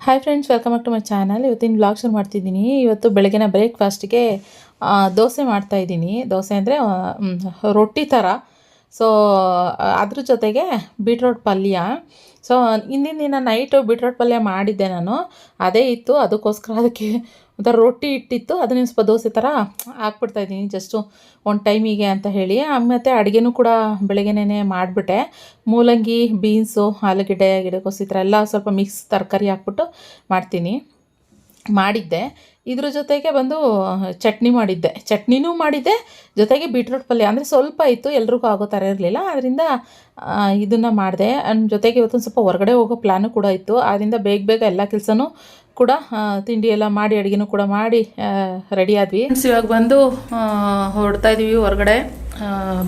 Hi friends, welcome back to my channel. ಇವತ್ತಿನ vlog ಶುರು ಮಾಡ್ತಿದ್ದೀನಿ. ಇವತ್ತು ಬೆಳಗಿನ ಬ್ರೇಕ್ಫಾಸ್ಟಿಗೆ ದೋಸೆ ಮಾಡ್ತಾಯಿದ್ದೀನಿ. ದೋಸೆ ಅಂದರೆ ರೊಟ್ಟಿ ಥರ. ಸೊ ಅದ್ರ ಜೊತೆಗೆ ಬೀಟ್ರೋಟ್ ಪಲ್ಯ. ಸೊ ಹಿಂದಿನ ದಿನ ನೈಟು ಬೀಟ್ರೋಟ್ ಪಲ್ಯ ಮಾಡಿದ್ದೆ ನಾನು, ಅದೇ ಇತ್ತು. ಅದಕ್ಕೋಸ್ಕರ ಅದಕ್ಕೆ ಒಂಥರ ರೊಟ್ಟಿ ಇಟ್ಟಿತ್ತು, ಅದನ್ನ ಸ್ವಲ್ಪ ದೋಸೆ ಥರ ಹಾಕ್ಬಿಡ್ತಾಯಿದ್ದೀನಿ ಜಸ್ಟು ಒಂದು ಟೈಮಿಗೆ ಅಂತ ಹೇಳಿ. ಮತ್ತು ಅಡುಗೆನೂ ಕೂಡ ಬೆಳಗ್ಗೆನೇ ಮಾಡಿಬಿಟ್ಟೆ. ಮೂಲಂಗಿ, ಬೀನ್ಸು, ಆಲೂಗೆಡ್ಡೆ, ಗಿಡಕೋಸು ಈ ಥರ ಎಲ್ಲ ಸ್ವಲ್ಪ ಮಿಕ್ಸ್ ತರಕಾರಿ ಹಾಕ್ಬಿಟ್ಟು ಮಾಡಿದ್ದೆ. ಇದ್ರ ಜೊತೆಗೆ ಬಂದು ಚಟ್ನಿನೂ ಮಾಡಿದ್ದೆ, ಜೊತೆಗೆ ಬೀಟ್ರೋಟ್ ಪಲ್ಯ ಅಂದರೆ ಸ್ವಲ್ಪ ಇತ್ತು, ಎಲ್ರಿಗೂ ಆಗೋ ಥರ ಇರಲಿಲ್ಲ. ಅದರಿಂದ ಇದನ್ನು ಮಾಡಿದೆ. ಜೊತೆಗೆ ಇವತ್ತೊಂದು ಸ್ವಲ್ಪ ಹೊರಗಡೆ ಹೋಗೋ ಪ್ಲ್ಯಾನು ಕೂಡ ಇತ್ತು. ಆದ್ದರಿಂದ ಬೇಗ ಎಲ್ಲ ಕೆಲಸನೂ ಕೂಡ ತಿಂಡಿ ಎಲ್ಲ ಮಾಡಿ ಅಡುಗೆನೂ ಕೂಡ ಮಾಡಿ ರೆಡಿ ಆದ್ವಿ. ಇವಾಗ ಬಂದು ಹೊರಡ್ತಾ ಇದ್ದೀವಿ ಹೊರಗಡೆ.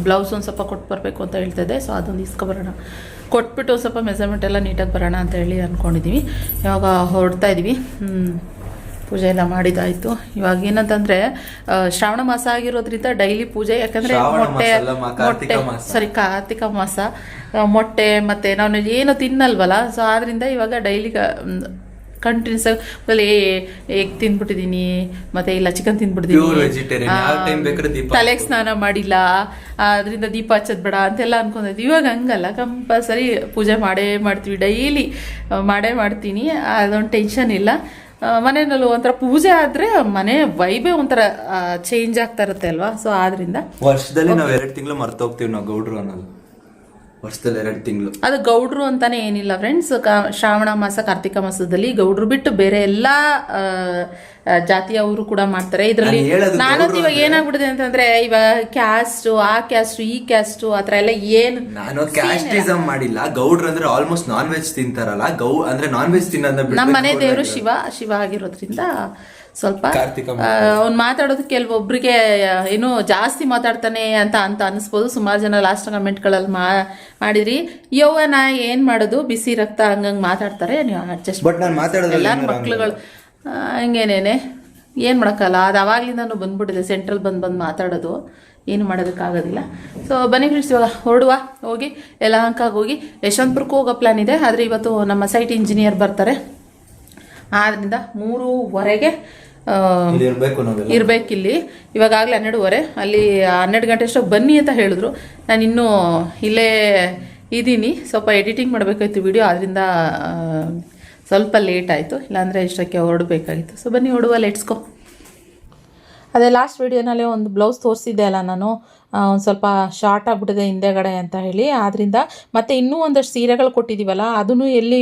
ಬ್ಲೌಸ್ ಒಂದು ಸ್ವಲ್ಪ ಕೊಟ್ಟು ಬರಬೇಕು ಅಂತ ಹೇಳ್ತಾಯಿದ್ದೆ. ಸೊ ಅದೊಂದು ಇಸ್ಕೊಬರೋಣ, ಕೊಟ್ಬಿಟ್ಟು ಸ್ವಲ್ಪ ಮೆಜರ್ಮೆಂಟ್ ಎಲ್ಲ ನೀಟಾಗಿ ಬರೋಣ ಅಂತ ಹೇಳಿ ಅಂದ್ಕೊಂಡಿದ್ದೀವಿ. ಇವಾಗ ಹೊರಡ್ತಾ ಇದ್ದೀವಿ. ಪೂಜೆ ಎಲ್ಲ ಮಾಡಿದಾಯಿತು. ಇವಾಗ ಏನಂತಂದರೆ ಶ್ರಾವಣ ಮಾಸ ಆಗಿರೋದ್ರಿಂದ ಡೈಲಿ ಪೂಜೆ, ಯಾಕಂದರೆ ಕಾರ್ತಿಕ ಮಾಸ, ಮೊಟ್ಟೆ ಮತ್ತು ನಾನು ಏನು ತಿನ್ನಲ್ವಲ್ಲ. ಸೊ ಆದ್ದರಿಂದ ಇವಾಗ ಡೈಲಿ ಕಂಟಿನ್ಯೂಸ್ ಆಗಿ ಎಗ್ ತಿಂದ್ಬಿಟ್ಟಿದ್ದೀನಿ, ಮತ್ತು ಇಲ್ಲ ಚಿಕನ್ ತಿಂದ್ಬಿಟ್ಟಿದ್ದೀನಿ, ತಲೆಗೆ ಸ್ನಾನ ಮಾಡಿಲ್ಲ, ಅದರಿಂದ ದೀಪ ಹಚ್ಚೋದು ಬೇಡ ಅಂತೆಲ್ಲ ಅನ್ಕೊಂಡಿದ್ವಿ. ಇವಾಗ ಹಂಗಲ್ಲ, ಕಂಪಲ್ಸರಿ ಪೂಜೆ ಮಾಡ್ತೀವಿ, ಡೈಲಿ ಮಾಡ್ತೀನಿ. ಅದೊಂದು ಟೆನ್ಷನ್ ಇಲ್ಲ. ಮನೆಯಲ್ಲೂ ಒಂಥರ ಪೂಜೆ ಆದರೆ ಮನೆ ವೈಬೇ ಒಂಥರ ಚೇಂಜ್ ಆಗ್ತಾ ಇರುತ್ತೆ ಅಲ್ವಾ. ಸೊ ಆದ್ರಿಂದ ವರ್ಷದಲ್ಲಿ ನಾವು 2 ತಿಂಗಳು ಮರ್ತೋಗ್ತೀವಿ ನಾವು ಗೌಡ್ರು ಅನ್ನೋದು. ವರ್ಷದಲ್ಲಿ 2 ತಿಂಗಳು ಅದು ಗೌಡ್ರು ಅಂತಾನೆ ಏನಿಲ್ಲ ಫ್ರೆಂಡ್ಸ್. ಶ್ರಾವಣ ಮಾಸ, ಕಾರ್ತಿಕ ಮಾಸದಲ್ಲಿ ಗೌಡ್ರು ಬಿಟ್ಟು ಬೇರೆ ಎಲ್ಲ ಜಾತಿಯವರು ಕೂಡ ಮಾಡ್ತಾರೆ. ಇದರಲ್ಲಿ ನಾನಂತೂ ಇವಾಗ ಏನಾಗ್ಬಿಟ್ಟಿದೆ ಅಂತಂದ್ರೆ, ಇವಾಗ ಕ್ಯಾಸ್ಟು, ಆ ಕ್ಯಾಸ್ಟು, ಈ ಕ್ಯಾಸ್ಟು ಆ ಥರ ಎಲ್ಲ ಏನು ನಾನು ಕ್ಯಾಸ್ಟಿಸಮ್ ಮಾಡಿಲ್ಲ. ಗೌಡ್ರು ಅಂದ್ರೆ ಆಲ್ಮೋಸ್ಟ್ ನಾನ್ ವೆಜ್ ತಿಂತಾರಲ್ಲ, ಅಂದ್ರೆ ನಾನ್ ವೆಜ್ ತಿನ್ನೋದನ್ನ ನಮ್ಮ ಮನೆ ದೇವರು ಶಿವ ಆಗಿರೋದ್ರಿಂದ ಸ್ವಲ್ಪ ಅವ್ನು ಮಾತಾಡೋದು ಕೆಲವೊಬ್ರಿಗೆ ಏನೋ ಜಾಸ್ತಿ ಮಾತಾಡ್ತಾನೆ ಅಂತ ಅನಿಸ್ಬೋದು. ಸುಮಾರು ಜನ ಲಾಸ್ಟ್ ಕಮೆಂಟ್ಗಳಲ್ಲಿ ಮಾಡಿದ್ರಿ, ಯವ್ವನ ಏನು ಮಾಡೋದು, ಬಿಸಿ ರಕ್ತ ಹಂಗಂಗೆ ಮಾತಾಡ್ತಾರೆ, ನೀವು ಅಡ್ಜಸ್ಟ್. ಎಲ್ಲರ ಮಕ್ಳುಗಳು ಹಂಗೇನೇನೆ ಏನು ಮಾಡೋಕ್ಕಲ್ಲ. ಅದು ಅವಾಗಲಿಂದನೂ ಬಂದ್ಬಿಟ್ಟಿದೆ, ಸೆಂಟ್ರಲ್ ಬಂದು ಮಾತಾಡೋದು, ಏನು ಮಾಡೋದಕ್ಕಾಗೋದಿಲ್ಲ. ಸೊ ಬನ್ನಿ ಫ್ರೆಂಡ್ಸ್, ಇವಾಗ ಹೋಗಿ ಯಲಹಂಕಕ್ಕೆ ಹೋಗಿ ಯಶವಂತಪುರಕ್ಕೂ ಹೋಗೋ ಪ್ಲ್ಯಾನ್ ಇದೆ. ಆದರೆ ಇವತ್ತು ನಮ್ಮ ಸೈಟ್ ಇಂಜಿನಿಯರ್ ಬರ್ತಾರೆ, ಆದ್ದರಿಂದ 3:15 ಇರಬೇಕಿಲ್ಲಿ. ಇವಾಗಲೇ 12:15, ಅಲ್ಲಿ 12 ಗಂಟೆ ಅಷ್ಟೊಂದು ಬನ್ನಿ ಅಂತ ಹೇಳಿದ್ರು. ನಾನು ಇನ್ನೂ ಇಲ್ಲೇ ಇದ್ದೀನಿ, ಸ್ವಲ್ಪ ಎಡಿಟಿಂಗ್ ಮಾಡಬೇಕಾಯ್ತು ವಿಡಿಯೋ, ಆದ್ದರಿಂದ ಸ್ವಲ್ಪ ಲೇಟ್ ಆಯಿತು. ಇಲ್ಲಾಂದರೆ ಇಷ್ಟಕ್ಕೆ ಹೊರಡಬೇಕಾಗಿತ್ತು. ಸೊ ಬನ್ನಿ ಲೆಟ್ಸ್ಕೋ. ಅದೇ ಲಾಸ್ಟ್ ವೀಡಿಯೋನಲ್ಲಿ ಒಂದು ಬ್ಲೌಸ್ ತೋರಿಸಿದ್ದೆ ಅಲ್ಲ ನಾನು, ಒಂದು ಸ್ವಲ್ಪ ಶಾರ್ಟ್ ಆಗಿಬಿಟ್ಟಿದೆ ಹಿಂದೆಗಡೆ ಅಂತ ಹೇಳಿ. ಆದ್ದರಿಂದ ಮತ್ತು ಇನ್ನೂ ಒಂದಷ್ಟು ಸೀರೆಗಳು ಕೊಟ್ಟಿದ್ದೀವಲ್ಲ, ಅದನ್ನು ಎಲ್ಲಿ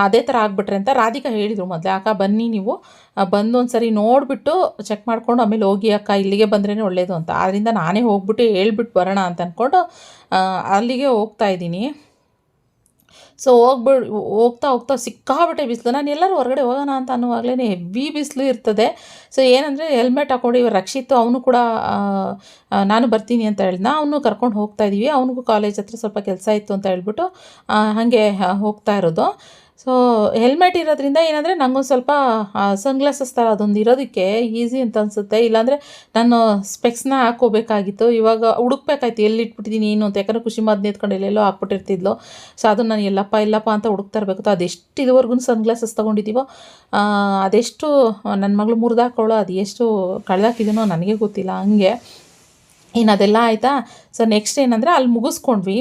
ಅದೇ ಥರ ಆಗಿಬಿಟ್ರೆ ಅಂತ ರಾಧಿಕಾ ಹೇಳಿದರು ಮೊದಲೇ. ಅಕ್ಕ ಬನ್ನಿ, ನೀವು ಬಂದು ಒಂದು ಸರಿ ನೋಡಿಬಿಟ್ಟು ಚೆಕ್ ಮಾಡ್ಕೊಂಡು ಆಮೇಲೆ ಹೋಗಿ ಅಕ್ಕ, ಇಲ್ಲಿಗೆ ಬಂದ್ರೇ ಒಳ್ಳೆಯದು ಅಂತ. ಆದ್ದರಿಂದ ನಾನೇ ಹೋಗ್ಬಿಟ್ಟು ಹೇಳ್ಬಿಟ್ಟು ಬರೋಣ ಅಂತ ಅಂದ್ಕೊಂಡು ಅಲ್ಲಿಗೆ ಹೋಗ್ತಾಯಿದ್ದೀನಿ. ಸೊ ಹೋಗ್ತಾ ಸಿಕ್ಕಾಬಿಟ್ಟೆ ಬಿಸಿಲು. ನಾನು ಎಲ್ಲರೂ ಹೊರಗಡೆ ಹೋಗೋಣ ಅಂತ ಅನ್ನುವಾಗಲೇ ಹೆವಿ ಬಿಸಿಲು ಇರ್ತದೆ. ಸೊ ಏನಂದರೆ ಹೆಲ್ಮೆಟ್ ಹಾಕ್ಕೊಂಡು ಇವಾಗ ರಕ್ಷಿತ್ ಅವನು ಕೂಡ ನಾನು ಬರ್ತೀನಿ ಅಂತ ಹೇಳಿದ್ನ, ಅವನು ಕರ್ಕೊಂಡು ಹೋಗ್ತಾಯಿದ್ದೀವಿ. ಅವನಿಗೂ ಕಾಲೇಜ್ ಹತ್ರ ಸ್ವಲ್ಪ ಕೆಲಸ ಇತ್ತು ಅಂತ ಹೇಳ್ಬಿಟ್ಟು ಹಾಗೆ ಹೋಗ್ತಾ ಇರೋದು. ಸೊ ಹೆಲ್ಮೆಟ್ ಇರೋದ್ರಿಂದ ಏನಂದರೆ ನನಗೊಂದು ಸ್ವಲ್ಪ ಸನ್ಗ್ಲಾಸಸ್ ಥರ ಅದೊಂದು ಇರೋದಕ್ಕೆ ಈಸಿ ಅಂತ ಅನಿಸುತ್ತೆ. ಇಲ್ಲಾಂದರೆ ನಾನು ಸ್ಪೆಕ್ಸ್ನ ಹಾಕ್ಕೋಬೇಕಾಗಿತ್ತು. ಇವಾಗ ಹುಡುಕ್ಬೇಕಾಯ್ತು ಎಲ್ಲಿ ಇಟ್ಬಿಟ್ಟಿದ್ದೀನಿ ಏನು ಅಂತ, ಯಾಕಂದರೆ ಖುಷಿ ಮಾದನ್ನ ಎತ್ಕೊಂಡು ಎಲ್ಲೆಲ್ಲೋ ಹಾಕ್ಬಿಟ್ಟಿರ್ತಿದ್ಲು. ಸೊ ಅದನ್ನು ನಾನು ಎಲ್ಲಪ್ಪ ಅಂತ ಹುಡುಕ್ತಾ ಇರಬೇಕು. ಅದೆಷ್ಟು ಇದುವರೆಗೂ ಸನ್ಗ್ಲಾಸಸ್ ತೊಗೊಂಡಿದ್ದೀವೋ ಅದೆಷ್ಟು ನನ್ನ ಮಗಳು ಮುರಿದಾಕೊಳ್ಳೋ, ಅದು ಎಷ್ಟು ಕಳೆದಾಕಿದ್ದೀನೋ ನನಗೆ ಗೊತ್ತಿಲ್ಲ. ಹಂಗೆ ಇನ್ನು ಅದೆಲ್ಲ ಆಯಿತಾ. ಸೊ ನೆಕ್ಸ್ಟ್ ಏನಂದರೆ ಅಲ್ಲಿ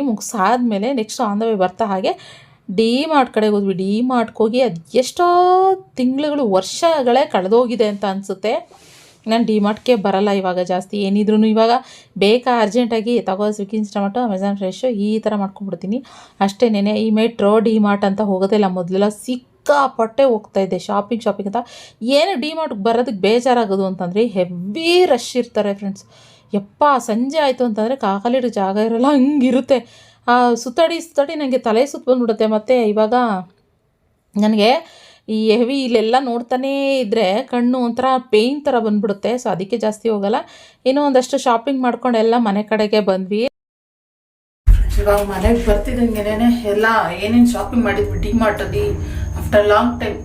ಮುಗಿಸಾದ್ಮೇಲೆ ನೆಕ್ಸ್ಟ್ ಆನ್ ದ ವೇ ಬರ್ತಾ ಹಾಗೆ ಡಿ ಮಾರ್ಟ್ ಕಡೆಗೆ ಹೋದ್ವಿ. ಡಿ ಮಾರ್ಟ್ಗೆ ಹೋಗಿ ಅದು ಎಷ್ಟೋ ತಿಂಗಳುಗಳು, ವರ್ಷಗಳೇ ಕಳೆದೋಗಿದೆ ಅಂತ ಅನಿಸುತ್ತೆ. ನಾನು ಡಿ ಮಾರ್ಟ್ಗೆ ಬರಲ್ಲ ಇವಾಗ ಜಾಸ್ತಿ, ಏನಿದ್ರು ಇವಾಗ ಬೇಕಾ ಅರ್ಜೆಂಟಾಗಿ ಸ್ವಿಗ್ಗಿ, ಇನ್ಸ್ಟಾಮಾರ್ಟು, ಅಮೆಝಾನ್ ಫ್ರೆಶು ಈ ಥರ ಮಾಡ್ಕೊಂಡ್ಬಿಡ್ತೀನಿ ಅಷ್ಟೇನೆ. ಈ ಮೆಟ್ರೋ ಡಿ ಮಾರ್ಟ್ ಅಂತ ಹೋಗೋದಿಲ್ಲ. ಮೊದಲೆಲ್ಲ ಸಿಕ್ಕಾಪಟ್ಟೆ ಹೋಗ್ತಾಯಿದ್ದೆ ಶಾಪಿಂಗ್ ಅಂತ. ಏನು ಡಿ ಮಾರ್ಟ್ಗೆ ಬರೋದಕ್ಕೆ ಬೇಜಾರಾಗೋದು ಅಂತಂದರೆ ಹೆವಿ ರಶ್ ಇರ್ತಾರೆ ಫ್ರೆಂಡ್ಸ್. ಸಂಜೆ ಆಯಿತು ಅಂತಂದರೆ ಕಾಲಿಡೋ ಜಾಗ ಇರೋಲ್ಲ, ಹಂಗಿರುತ್ತೆ. ಸುತ್ತಾಡಿ ನನಗೆ ತಲೆ ಸುತ್ತ ಬಂದ್ಬಿಡುತ್ತೆ. ಮತ್ತು ಇವಾಗ ನನಗೆ ಈ ಹೆವಿ ಇಲ್ಲೆಲ್ಲ ನೋಡ್ತಾನೇ ಇದ್ದರೆ ಕಣ್ಣು ಒಂಥರ ಪೇಯ್ನ್ ಥರ ಬಂದ್ಬಿಡುತ್ತೆ. ಸೊ ಅದಕ್ಕೆ ಜಾಸ್ತಿ ಹೋಗಲ್ಲ. ಇನ್ನೂ ಒಂದಷ್ಟು ಶಾಪಿಂಗ್ ಮಾಡ್ಕೊಂಡು ಎಲ್ಲ ಮನೆ ಕಡೆಗೆ ಬಂದ್ವಿ. ಇವಾಗ ಮನೆಗೆ ಬರ್ತಿದ್ದಂಗೆನೇ ಎಲ್ಲ ಏನೇನು ಶಾಪಿಂಗ್ ಮಾಡಿದ್ವಿ ಡಿ ಮಾರ್ಟಲ್ಲಿ. ಆಫ್ಟರ್ ಲಾಂಗ್ ಟೈಮ್,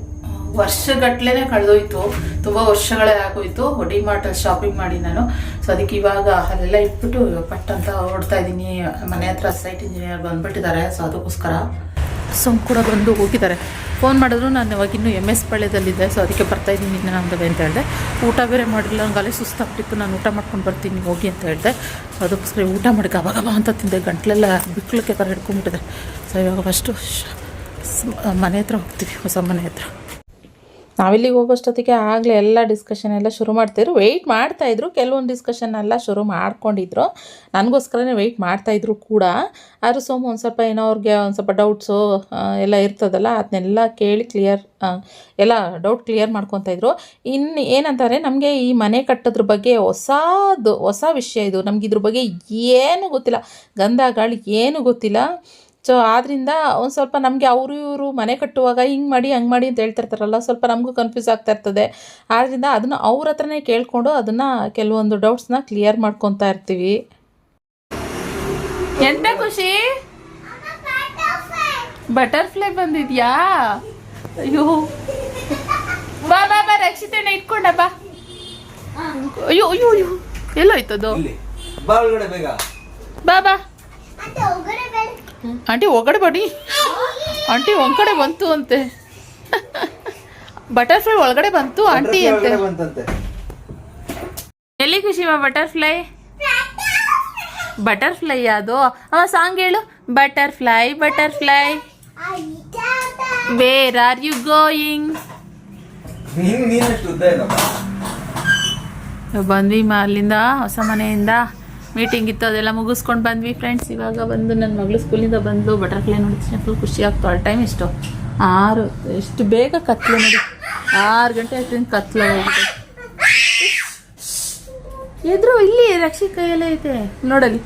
ವರ್ಷಗಟ್ಟಲೆ ಕಳೆದೋಯ್ತು, ತುಂಬ ವರ್ಷಗಳೇ ಆಗೋಯ್ತು ಡಿ ಮಾರ್ಟಲ್ಲಿ ಶಾಪಿಂಗ್ ಮಾಡಿ ನಾನು. ಸೊ ಅದಕ್ಕೆ ಇವಾಗ ಅಲ್ಲೆಲ್ಲ ಇಟ್ಬಿಟ್ಟು ಪಟ್ ಅಂತ ಹೊರಡ್ತಾ ಇದ್ದೀನಿ. ಮನೆ ಹತ್ರ ಸೈಟ್ ಇಂಜಿನಿಯರ್ ಬಂದುಬಿಟ್ಟಿದ್ದಾರೆ. ಸೊ ಅದಕ್ಕೋಸ್ಕರ ಸೋಮ್ ಕೂಡ ಬಂದು ಹೋಗಿದ್ದಾರೆ. ಫೋನ್ ಮಾಡಿದ್ರು ನಾನು ಇವಾಗ ಇನ್ನೂ MS ಪಾಳ್ಯದಲ್ಲಿದ್ದೆ, ಸೊ ಅದಕ್ಕೆ ಬರ್ತಾಯಿದ್ದೀನಿ ಇನ್ನು ನಮ್ಮದೇ ಅಂತ ಹೇಳಿದೆ. ಊಟ ಬೇರೆ ಮಾಡಿಲ್ಲ, ನನಗೆ ಅಲ್ಲೇ ಸುಸ್ತಾಗ್ತಿತ್ತು, ನಾನು ಊಟ ಮಾಡ್ಕೊಂಡು ಬರ್ತೀನಿ ಹೋಗಿ ಅಂತ ಹೇಳಿದೆ. ಅದಕ್ಕೋಸ್ಕರ ಊಟ ಮಾಡಿ ಗಬ ಅಂತ ತಿಂದೆ, ಗಂಟ್ಲೆಲ್ಲ ಬಿಕ್ಳಕ್ಕೆ ಥರ ಹಿಡ್ಕೊಂಡ್ಬಿಟ್ಟಿದೆ. ಸೊ ಇವಾಗ ಫಸ್ಟು ಮನೆ ಹತ್ರ ಹೋಗ್ತೀವಿ, ಹೊಸ ಮನೆ ಹತ್ರ. ನಾವಿಲ್ಲಿಗೆ ಹೋಗೋಷ್ಟೊತ್ತಿಗೆ ಆಗಲೇ ಎಲ್ಲ ಡಿಸ್ಕಷನ್ ಎಲ್ಲ ಶುರು ಮಾಡ್ತಾಯಿದ್ರು. ವೆಯ್ಟ್ ಮಾಡ್ತಾಯಿದ್ರು, ಕೆಲವೊಂದು ಡಿಸ್ಕಷನ್ ಎಲ್ಲ ಶುರು ಮಾಡ್ಕೊಂಡಿದ್ರು, ನನಗೋಸ್ಕರನೇ ವೆಯ್ಟ್ ಮಾಡ್ತಾಯಿದ್ರು ಕೂಡ. ಆದರೂ ಸೋಮು ಒಂದು ಸ್ವಲ್ಪ ಏನೋ ಅವ್ರಿಗೆ ಒಂದು ಸ್ವಲ್ಪ ಡೌಟ್ಸು ಎಲ್ಲ ಇರ್ತದಲ್ಲ, ಅದನ್ನೆಲ್ಲ ಕೇಳಿ ಎಲ್ಲ ಡೌಟ್ ಕ್ಲಿಯರ್ ಮಾಡ್ಕೊತಾಯಿದ್ರು. ಇನ್ನು ಏನಂತಾರೆ, ನಮಗೆ ಈ ಮನೆ ಕಟ್ಟೋದ್ರ ಬಗ್ಗೆ ಹೊಸ ವಿಷಯ ಇದು, ನಮ್ಗೆ ಇದ್ರ ಬಗ್ಗೆ ಏನೂ ಗೊತ್ತಿಲ್ಲ, ಗಂಧ ಗಾಳಿ ಏನೂ ಗೊತ್ತಿಲ್ಲ. ಸೊ ಆದ್ದರಿಂದ ಒಂದು ಸ್ವಲ್ಪ ನಮಗೆ ಇವರು ಮನೆ ಕಟ್ಟುವಾಗ ಹಿಂಗೆ ಮಾಡಿ ಹಂಗೆ ಮಾಡಿ ಅಂತ ಹೇಳ್ತಿರ್ತಾರಲ್ಲ, ಸ್ವಲ್ಪ ನಮಗೂ ಕನ್ಫ್ಯೂಸ್ ಆಗ್ತಾ ಇರ್ತದೆ. ಆದ್ದರಿಂದ ಅದನ್ನು ಅವ್ರ ಹತ್ರನೇ ಕೇಳಿಕೊಂಡು ಅದನ್ನು ಕೆಲವೊಂದು ಡೌಟ್ಸ್ನ ಕ್ಲಿಯರ್ ಮಾಡ್ಕೊತಾ ಇರ್ತೀವಿ. ಎಂತ ಖುಷಿ, ಬಟರ್ಫ್ಲೈ ಬಂದಿದ್ಯಾ? ಅಯ್ಯೋ ಬಾ ಬಾ ಬಾ, ರಕ್ಷಿತನ ಇಟ್ಕೊಂಡ ಬಾ. ಅಯ್ಯೋ ಅಯ್ಯೋ ಅಯ್ಯೋ, ಎಲ್ಲೋಯ್ತದು? ಬಾ ಬಾ ಆಂಟಿ, ಒಗಡೆ ಬಡಿ ಆಂಟಿ, ಒಂದ್ ಕಡೆ ಬಂತು ಅಂತೆ. ಬಟರ್ಫ್ಲೈ ಒಳಗಡೆ ಬಂತು ಆಂಟಿ ಅಂತೆ. ಎಲ್ಲಿ ಖುಷಿ ಬಟರ್ಫ್ಲೈ ಅದು? ಸಾಂಗ್ ಹೇಳು, butterfly butterfly where are you going. ಬಂದ್ವಿ ಅಲ್ಲಿಂದ, ಹೊಸ ಮನೆಯಿಂದ. ಮೀಟಿಂಗ್ ಇತ್ತು, ಅದೆಲ್ಲ ಮುಗಿಸ್ಕೊಂಡು ಬಂದ್ವಿ ಫ್ರೆಂಡ್ಸ್. ಇವಾಗ ಬಂದು ನನ್ನ ಮಗಳು ಸ್ಕೂಲಿಂದ ಬಂದು ಬಟರ್ಫ್ಲೈ ನೋಡಿದ ಫುಲ್ ಖುಷಿ ಆಗ್ತು. ಆಲ್ ಟೈಮ್ ಎಷ್ಟು 6, ಎಷ್ಟು ಬೇಗ ಕತ್ಲೆ ನೋಡಿ, 6 ಗಂಟೆ ಆಗ್ತಿಂದ ಕತ್ಲೆ ಹೋಗಿದೆ. ಎದ್ರು ಇಲ್ಲಿ ರಕ್ಷಿ ಕೈಯಲ್ಲೇ ಐತೆ ನೋಡಲಿ.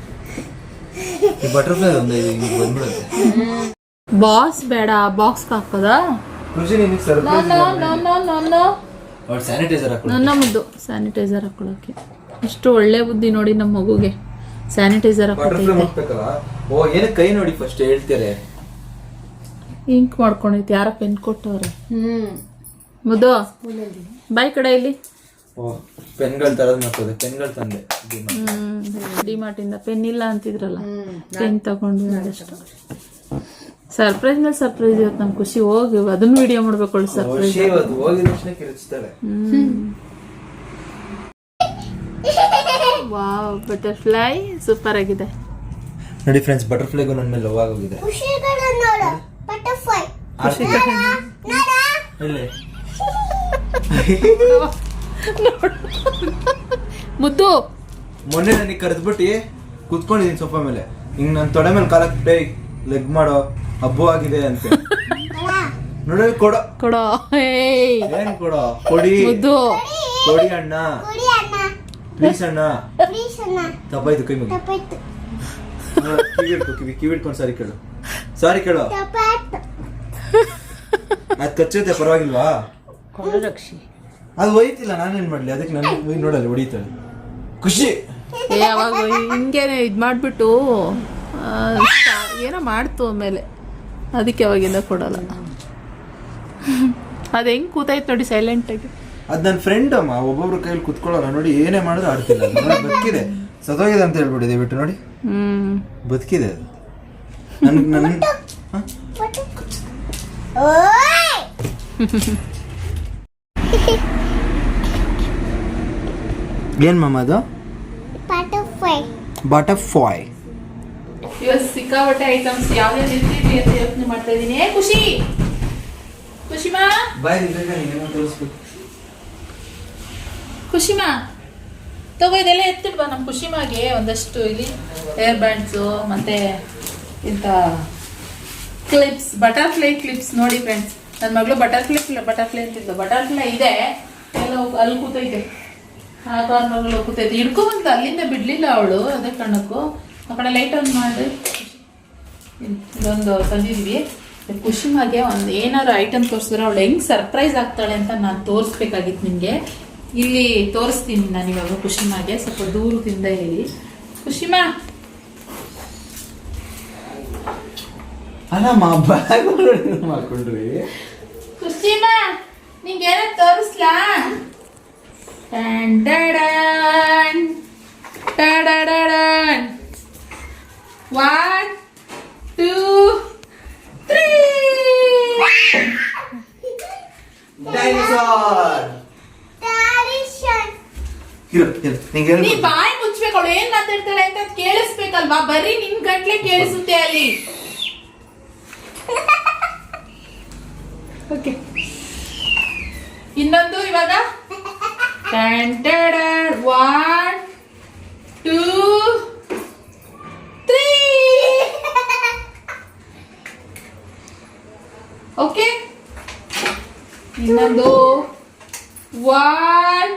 ಬಾಕ್ಸ್ ಬೇಡ, ಬಾಕ್ಸ್ ಹಾಕೋದಾ? ನನ್ನ ಮುದ್ದು ಸ್ಯಾನಿಟೈಸರ್ ಹಾಕೊಳ್ಳೋಕೆ. ಎಷ್ಟು ಒಳ್ಳೆ ಬುದ್ಧಿ ನೋಡಿ ನಮ್ಮ ಮಗುಗೆ, ಸ್ಯಾನಿಟೈಸರ್ ಹಾಕೋದೈತೆ. ಕೈ ನೋಡಿ ಫಸ್ಟ್ ಹೇಳ್ತಾರೆ, ಇಂಕ್ ಮಾಡ್ಕೊಂಡೈತಿ, ಯಾರ ಪೆನ್ ಕೊಟ್ಟವ್ರೆ. ಮುದ್ದು ಬಾಯ್ ಕಡೆ ಇಲ್ಲಿ ಪೆನ್ಗಳು ತರದ್ ಮಾಡ್ತದೆ. ಪೆನ್ಗಳು ತಂದೆ ಡಿಮಾರ್ಟಿಂದ, ಪೆನ್ ಇಲ್ಲ ಅಂತಿದ್ರಲ್ಲ, ಪೆನ್ ತಗೊಂಡು ಅಷ್ಟು. ಸರ್ಪ್ರೈಸ್ ಮೇಲೆ ಸರ್ಪ್ರೈಸ್ ಇವತ್ತು ನಮ್ ಖುಷಿ. ಹೋಗಿ ಅದನ್ನ ವಿಡಿಯೋ ಮಾಡ್ಬೇಕು, ಸರ್ಪ್ರೈಸ್. ವಾವ್, ಬಟರ್ಫ್ಲೈ ಸೂಪರ್ ಆಗಿದೆ ನೋಡಿ ಫ್ರೆಂಡ್ಸ್. ಬಟರ್ಫ್ಲೈಗೂ ನನ್ನ ಮೇಲೆ ಲವ್ ಆಗೋಗಿದೆ. ಮುದ್ದು ಮೊನ್ನೆ ನನಗೆ ಕರೆದ್ಬಿಟ್ಟು ಕುತ್ಕೊಂಡಿದ್ದೀನಿ ಸೋಫಾ ಮೇಲೆ, ಹಿಂಗ್ ನನ್ನ ತೊಡೆ ಮೇಲೆ ಕಾಲಕ್ಕೆ ಲೆಗ್ ಮಾಡೋ ಹಬ್ಬ ಆಗಿದೆ ಅಂತ. ನೋಡಿ ಕೊಡೋ ಕೊಡೋ, ಏನ್ ಕೊಡೋ, ಕೊಡಿ ಮುದ್ದು, ಕೊಡಿ ಅಣ್ಣ, ಪ್ಲೀಸ್ ಅಣ್ಣ. ತಪ್ಪಾಯ್ತು, ಕೈ ಮುಗಿ ಕಿವಿ ಇಟ್ಕೊಂಡು ಸಾರಿ ಕೇಳು, ಸಾರಿ ಕೇಳು. ಅದ್ ಕಚ್ಚುತ್ತೆ, ಪರವಾಗಿಲ್ವಾ? ಅದು ಹೋಯ್ತಿಲ್ಲ, ನಾನೇನ್ ಮಾಡ್ಲಿ? ಅದಕ್ಕೆ ನನ್ನ ನೋಡಲ್ಲ ಹೊಡಿತಾಳೆ ಖುಷಿ. ಯಾವಾಗ ಹಿಂಗೇನೆ ಇದ್ ಮಾಡ್ಬಿಟ್ಟು ಏನೋ ಮಾಡ್ತು ಆಮೇಲೆ, ಅದಕ್ಕೆ ಅವಾಗಿಂದ ಕೊಡಲ್ಲ. ಅದ್ ಹೆಂಗ್ ಕೂತಾಯ್ತು ನೋಡಿ ಸೈಲೆಂಟ್ ಆಗಿ. ಅದ್ ನನ್ನ ಫ್ರೆಂಡ್ ಅಮ್ಮ, ಒಬ್ಬೊಬ್ರು ಕೈಯಲ್ಲಿ ಕುತ್ಕೊಳ್ಳಲ್ಲ ನೋಡಿ, ಏನೇ ಮಾಡಿದ್ರು ಆಡ್ತಿಲ್ಲ. ಬದುಕಿದೆ, ಸತ್ತೋಗಿದೆ ಅಂತ ಹೇಳ್ಬಿಟ್ಟಿದೆ ಬಿಟ್ಟು ನೋಡಿ, ಬದುಕಿದೆ ಅದು. ಏನ್ ಮಮ್ಮ ಅದು? ಬಟರ್ಫ್ಲೈ. ಇವತ್ತು ಸಿಕ್ಕಾಪಟ್ಟೆ ಐಟಮ್ಸ್ ಯಾವ್ಯಾವ ಇರ್ತೀವಿ ಅಂತ ಯೋಚನೆ ಮಾಡ್ತಾ ಇದೀನಿ. ಖುಷಿ ಖುಷಿಮಾ ಖುಷಿಮಾ ತಗೋ, ಇದೆಲ್ಲ ಎತ್ತಿಡ್ಬಾ ನಮ್ಮ ಖುಷಿಮಾಗೆ. ಒಂದಷ್ಟು ಇಲ್ಲಿ ಹೇರ್ ಬ್ಯಾಂಡ್ಸು, ಮತ್ತೆ ಇಂಥ ಕ್ಲಿಪ್ಸ್, ಬಟರ್ಫ್ಲೈ ಕ್ಲಿಪ್ಸ್. ನೋಡಿ ಫ್ರೆಂಡ್ಸ್, ನನ್ನ ಮಗಳು ಬಟರ್ಫ್ಲೈ ಅಂತಿದ್ಲು. ಬಟರ್ಫ್ಲೈ ಇದೆ, ಎಲ್ಲ ಅಲ್ಲಿ ಕೂತೈತೆ, ಆ ಕಾರ್ನರ್ಗಳು ಕೂತೈತೆ. ಹಿಡ್ಕೊಂಬಂತ ಅಲ್ಲಿಂದ ಬಿಡ್ಲಿಲ್ಲ ಅವಳು, ಅದೇ ಕಾರಣಕ್ಕೂ. ಆ ಕಡೆ ಲೈಟ್ ಆನ್ ಮಾಡಿ ಇದೊಂದು ತಂದಿದ್ವಿ. ಖುಷಿಮಾಗೆ ಒಂದು ಏನಾದ್ರು ಐಟಮ್ ತೋರಿಸಿದ್ರೆ ಅವಳು ಹೆಂಗ್ ಸರ್ಪ್ರೈಸ್ ಆಗ್ತಾಳೆ ಅಂತ ನಾನು ತೋರಿಸ್ಬೇಕಾಗಿತ್ತು ನಿಮಗೆ. ಇಲ್ಲಿ ತೋರಿಸ್ತೀನಿ ನಾನು ಇವಾಗ ಖುಷಿಮಾಗೆ, ಸ್ವಲ್ಪ ದೂರದಿಂದ ಹೇಳಿ. ಖುಷಿಮಾ ಮಾಡ್ಕೊಂಡ್ರಿ. ಖುಷಿಮಾ ನಿಂಗೆ ಏನೋ ತೋರಿಸ್ಲಾ? One, 2, 3. ನಿಂಗೆ ನೀ ಬಾಯಿ ಮುಚ್ಬೇಕು, ಅವಳು ಏನ್ ಮಾತಾಡ್ತಾಳೆ ಅಂತ ಕೇಳಿಸ್ಬೇಕಲ್ವಾ? ಬರೀ ನಿನ್ ಗಂಟ್ಲೆ ಕೇಳಿಸುತ್ತೆ ಅಲ್ಲಿ. ಓಕೆ, ಇನ್ನೊಂದು ಇವಾಗ 1 2 3. ಓಕೆ, ಇನ್ನೊಂದು 1.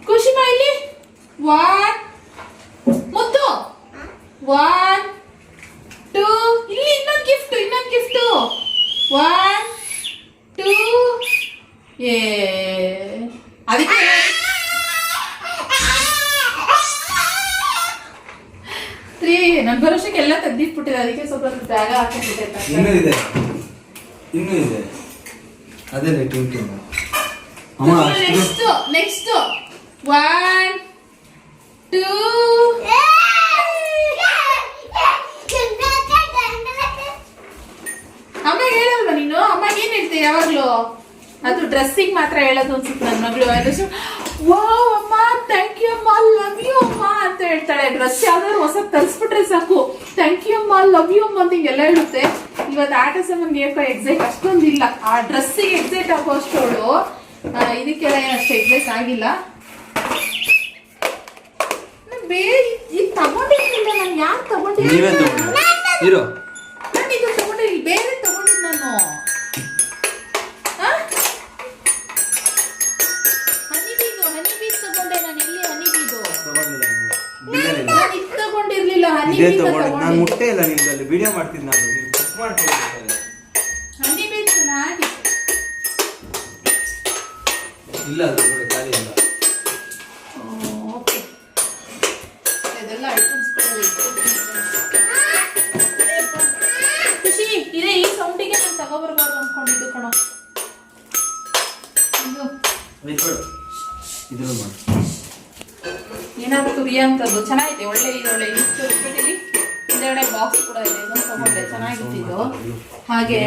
ಖುಷಿ ಇಲ್ಲಿ 1 ಮುತ್ತು 1 2. ಇಲ್ಲಿ ಇನ್ನೊಂದು ಗಿಫ್ಟ್ 1 2. ಅದಕ್ಕೆ ನನ್ನ ಭರೋಸೆಗೆಲ್ಲ ತೆಗ್ದಿಟ್ಬಿಟ್ಟಿದೆ, ಅದಕ್ಕೆ ಸ್ವಲ್ಪ ಬ್ಯಾಗ ಹಾಕಿಬಿಟ್ಟೆ. ಇನ್ನೂ ಇದೆ ಅದೇ ನೆಕ್ಸ್ಟ್ 1 2. ಅಮ್ಮಗೆ ಹೇಳಲ್ವಾ ನೀನು? ಅಮ್ಮಗೆ ಏನ್ ಹೇಳ್ತೀಯ ಯಾವಾಗ್ಲೂ? ಅದು ಡ್ರೆಸ್ಸಿಗೆ ಮಾತ್ರ ಹೇಳೋದು ಅನ್ಸುತ್ತೆ ನನ್ನ ಮಗಳು. ವಾವ್ ಅಮ್ಮ, ಥ್ಯಾಂಕ್ ಯು ಅಮ್ಮ, ಲವ್ ಯು ಅಮ್ಮ ಅಂತ ಹೇಳ್ತಾಳೆ. ಡ್ರೆಸ್ ಯಾವ್ದಾದ್ರು ಹೊಸ ತರಿಸ್ಬಿಟ್ರೆ ಸಾಕು, ಥ್ಯಾಂಕ್ ಯು ಅಮ್ಮ, ಲವ್ ಯು ಅಮ್ಮ ಅಂತ ಹಿಂಗೆಲ್ಲ ಹೇಳುತ್ತೆ. ಇವತ್ತು ಆಟ ಸಾಮಾನ್ಗೆ ಎಕ್ಸೈಟ್ ಅಷ್ಟೊಂದಿಲ್ಲ, ಆ ಡ್ರೆಸ್ಸಿಗೆ ಎಕ್ಸೈಟ್ ಆಗೋ ಅಷ್ಟೋಳು, ಇದಕ್ಕೆಲ್ಲ ಏನಷ್ಟು ಎಕ್ಸೈಟ್ ಆಗಿಲ್ಲ. ಇದು ತಗೊಂಡಿರ್ಲಿಲ್ಲ ನಾನು. ಯಾಕೆ ತಗೊಂಡಿಲ್ಲ? ನಾನು ಇದು ತಗೊಂಡಿಲ್ಲ, ಬೇರೆ ತಗೊಂಡಿದ್ದು ನಾನು. ಹನಿಬೀಸ್ ತಗೊಂಡೆ ನಾನು. ಎಲ್ಲಿ ಹನಿಬೀದು? ನಾನು ಇದು ತಗೊಂಡಿರ್ಲಿಲ್ಲ, ಹನಿಬೀಸ್ ನಾನು ಮುಟ್ಟೆ ಇಲ್ಲ ನಿಮ್ದಲ್ಲಿ. ವಿಡಿಯೋ ಮಾಡ್ತೀನಿ ನಾನು, ನೀವು ಚೆಕ್ ಮಾಡ್ಕೊಳ್ಳಿ. ಹನಿಬೀಸ್ ಚೆನ್ನಾಗಿ ಇಲ್ಲ, ಅದು ಖಾಲಿ ಇಲ್ಲ. ಓಕೆ, ಇದೆಲ್ಲ ಐಟಮ್ಸ್ ಖುಷಿ ಇದೆ. ಈ ಸೌಂಡಿಗೆ ನಾನು ತಗೋಬರ್ಬಾರ್ದು ಅನ್ಕೊಂಡಿದ್ದು ಕಣೋ. ಏನಾದ್ರು ತುರಿಯಂಥದ್ದು ಚೆನ್ನಾಗಿದೆ, ಒಳ್ಳೆ ಇದು, ಒಳ್ಳೆ ಇಷ್ಟು ಇಟ್ಬಿಟ್ಟಿರಿ. ಹಿಂದೆಗಡೆ ಬಾಕ್ಸ್ ಕೂಡ ಇದೆ, ಇದನ್ನು ತಗೊಂಡೆ, ಚೆನ್ನಾಗಿತ್ತು. ಹಾಗೆ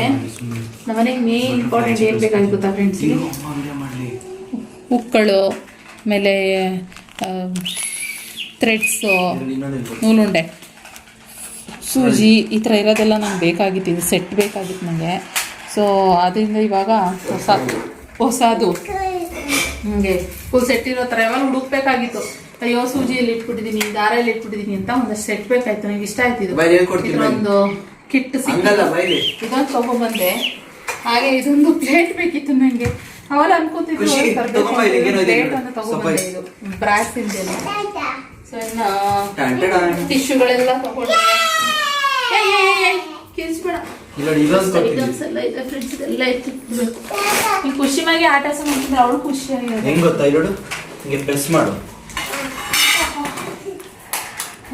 ನಮ್ಮನೆಗೆ ಮೇನ್ ಇಂಪಾರ್ಟೆಂಟ್ ಏನು ಬೇಕಾಗಿತ್ತು ಗೊತ್ತಾ ಫ್ರೆಂಡ್ಸಿಗೆ? ಉಕ್ಕಳು, ಆಮೇಲೆ ಥ್ರೆಡ್ಸು, ನೂಲುಂಡೆ, ಸೂಜಿ, ಈ ಥರ ಇರೋದೆಲ್ಲ ನಂಗೆ ಬೇಕಾಗಿತ್ತು. ಇದು ಸೆಟ್ ಬೇಕಾಗಿತ್ತು ನನಗೆ. ಸೊ ಅದರಿಂದ ಇವಾಗ ಹೊಸದು ಹಂಗೆ ಫುಲ್ ಸೆಟ್ ಇರೋ ಥರ ಯಾವಾಗ ಹುಡುಕ್ಬೇಕಾಗಿತ್ತು. ಅಯ್ಯೋ ಸೂಜಿಯಲ್ಲಿ ಇಟ್ಬಿಟ್ಟಿದ್ದೀನಿ, ದಾರಲ್ಲಿ ಇಟ್ಬಿಟ್ಟಿದ್ದೀನಿ ಅಂತ ಒಂದಷ್ಟು ಸೆಟ್ ಬೇಕಾಯ್ತು. ನನಗೆ ಇಷ್ಟ ಆಯ್ತು. ಇದೊಂದು ಕಿಟ್ ಸಿಕ್ಕಿಲ್ಲ, ಇದೊಂದು ತಗೊಂಡ್ಬಂದೆ. ಹಾಗೆ ಇದೊಂದು ಪ್ಲೇಟ್ ಬೇಕಿತ್ತು ನನಗೆ. ಅವೆಲ್ಲ ಅನ್ಕೋತಿದ್ರು ಪ್ಲೇಟ್ ಅನ್ನು ತಗೊಂಡ್ಬಂದೆ. ಇದು ಬ್ರಾಸ್ ಇಂದೆಲ್ಲ ಟಿಶ್ಯೂಗಳೆಲ್ಲ ತಗೊಂಡೆ. ಕಿರಿಸ್ಬೇಡ, ಐಟಮ್ಸ್ ಎಲ್ಲ ಇದೆ ಫ್ರೆಂಡ್ಸ್, ಇದೆಲ್ಲ ಎತ್ತಿಟ್ಬಿಡ್ಬೇಕು. ಈ ಖುಷಿ ಮ್ಯಾಗೆ ಆಟ ಸಾಮಾನು ಅವಳು ಖುಷಿಯಾಗಿದೆ. ಹೆಂಗ್ ಗೊತ್ತಾ ಇರೋಡು? ಹಿಂಗೆ ಪ್ರೆಸ್ ಮಾಡು.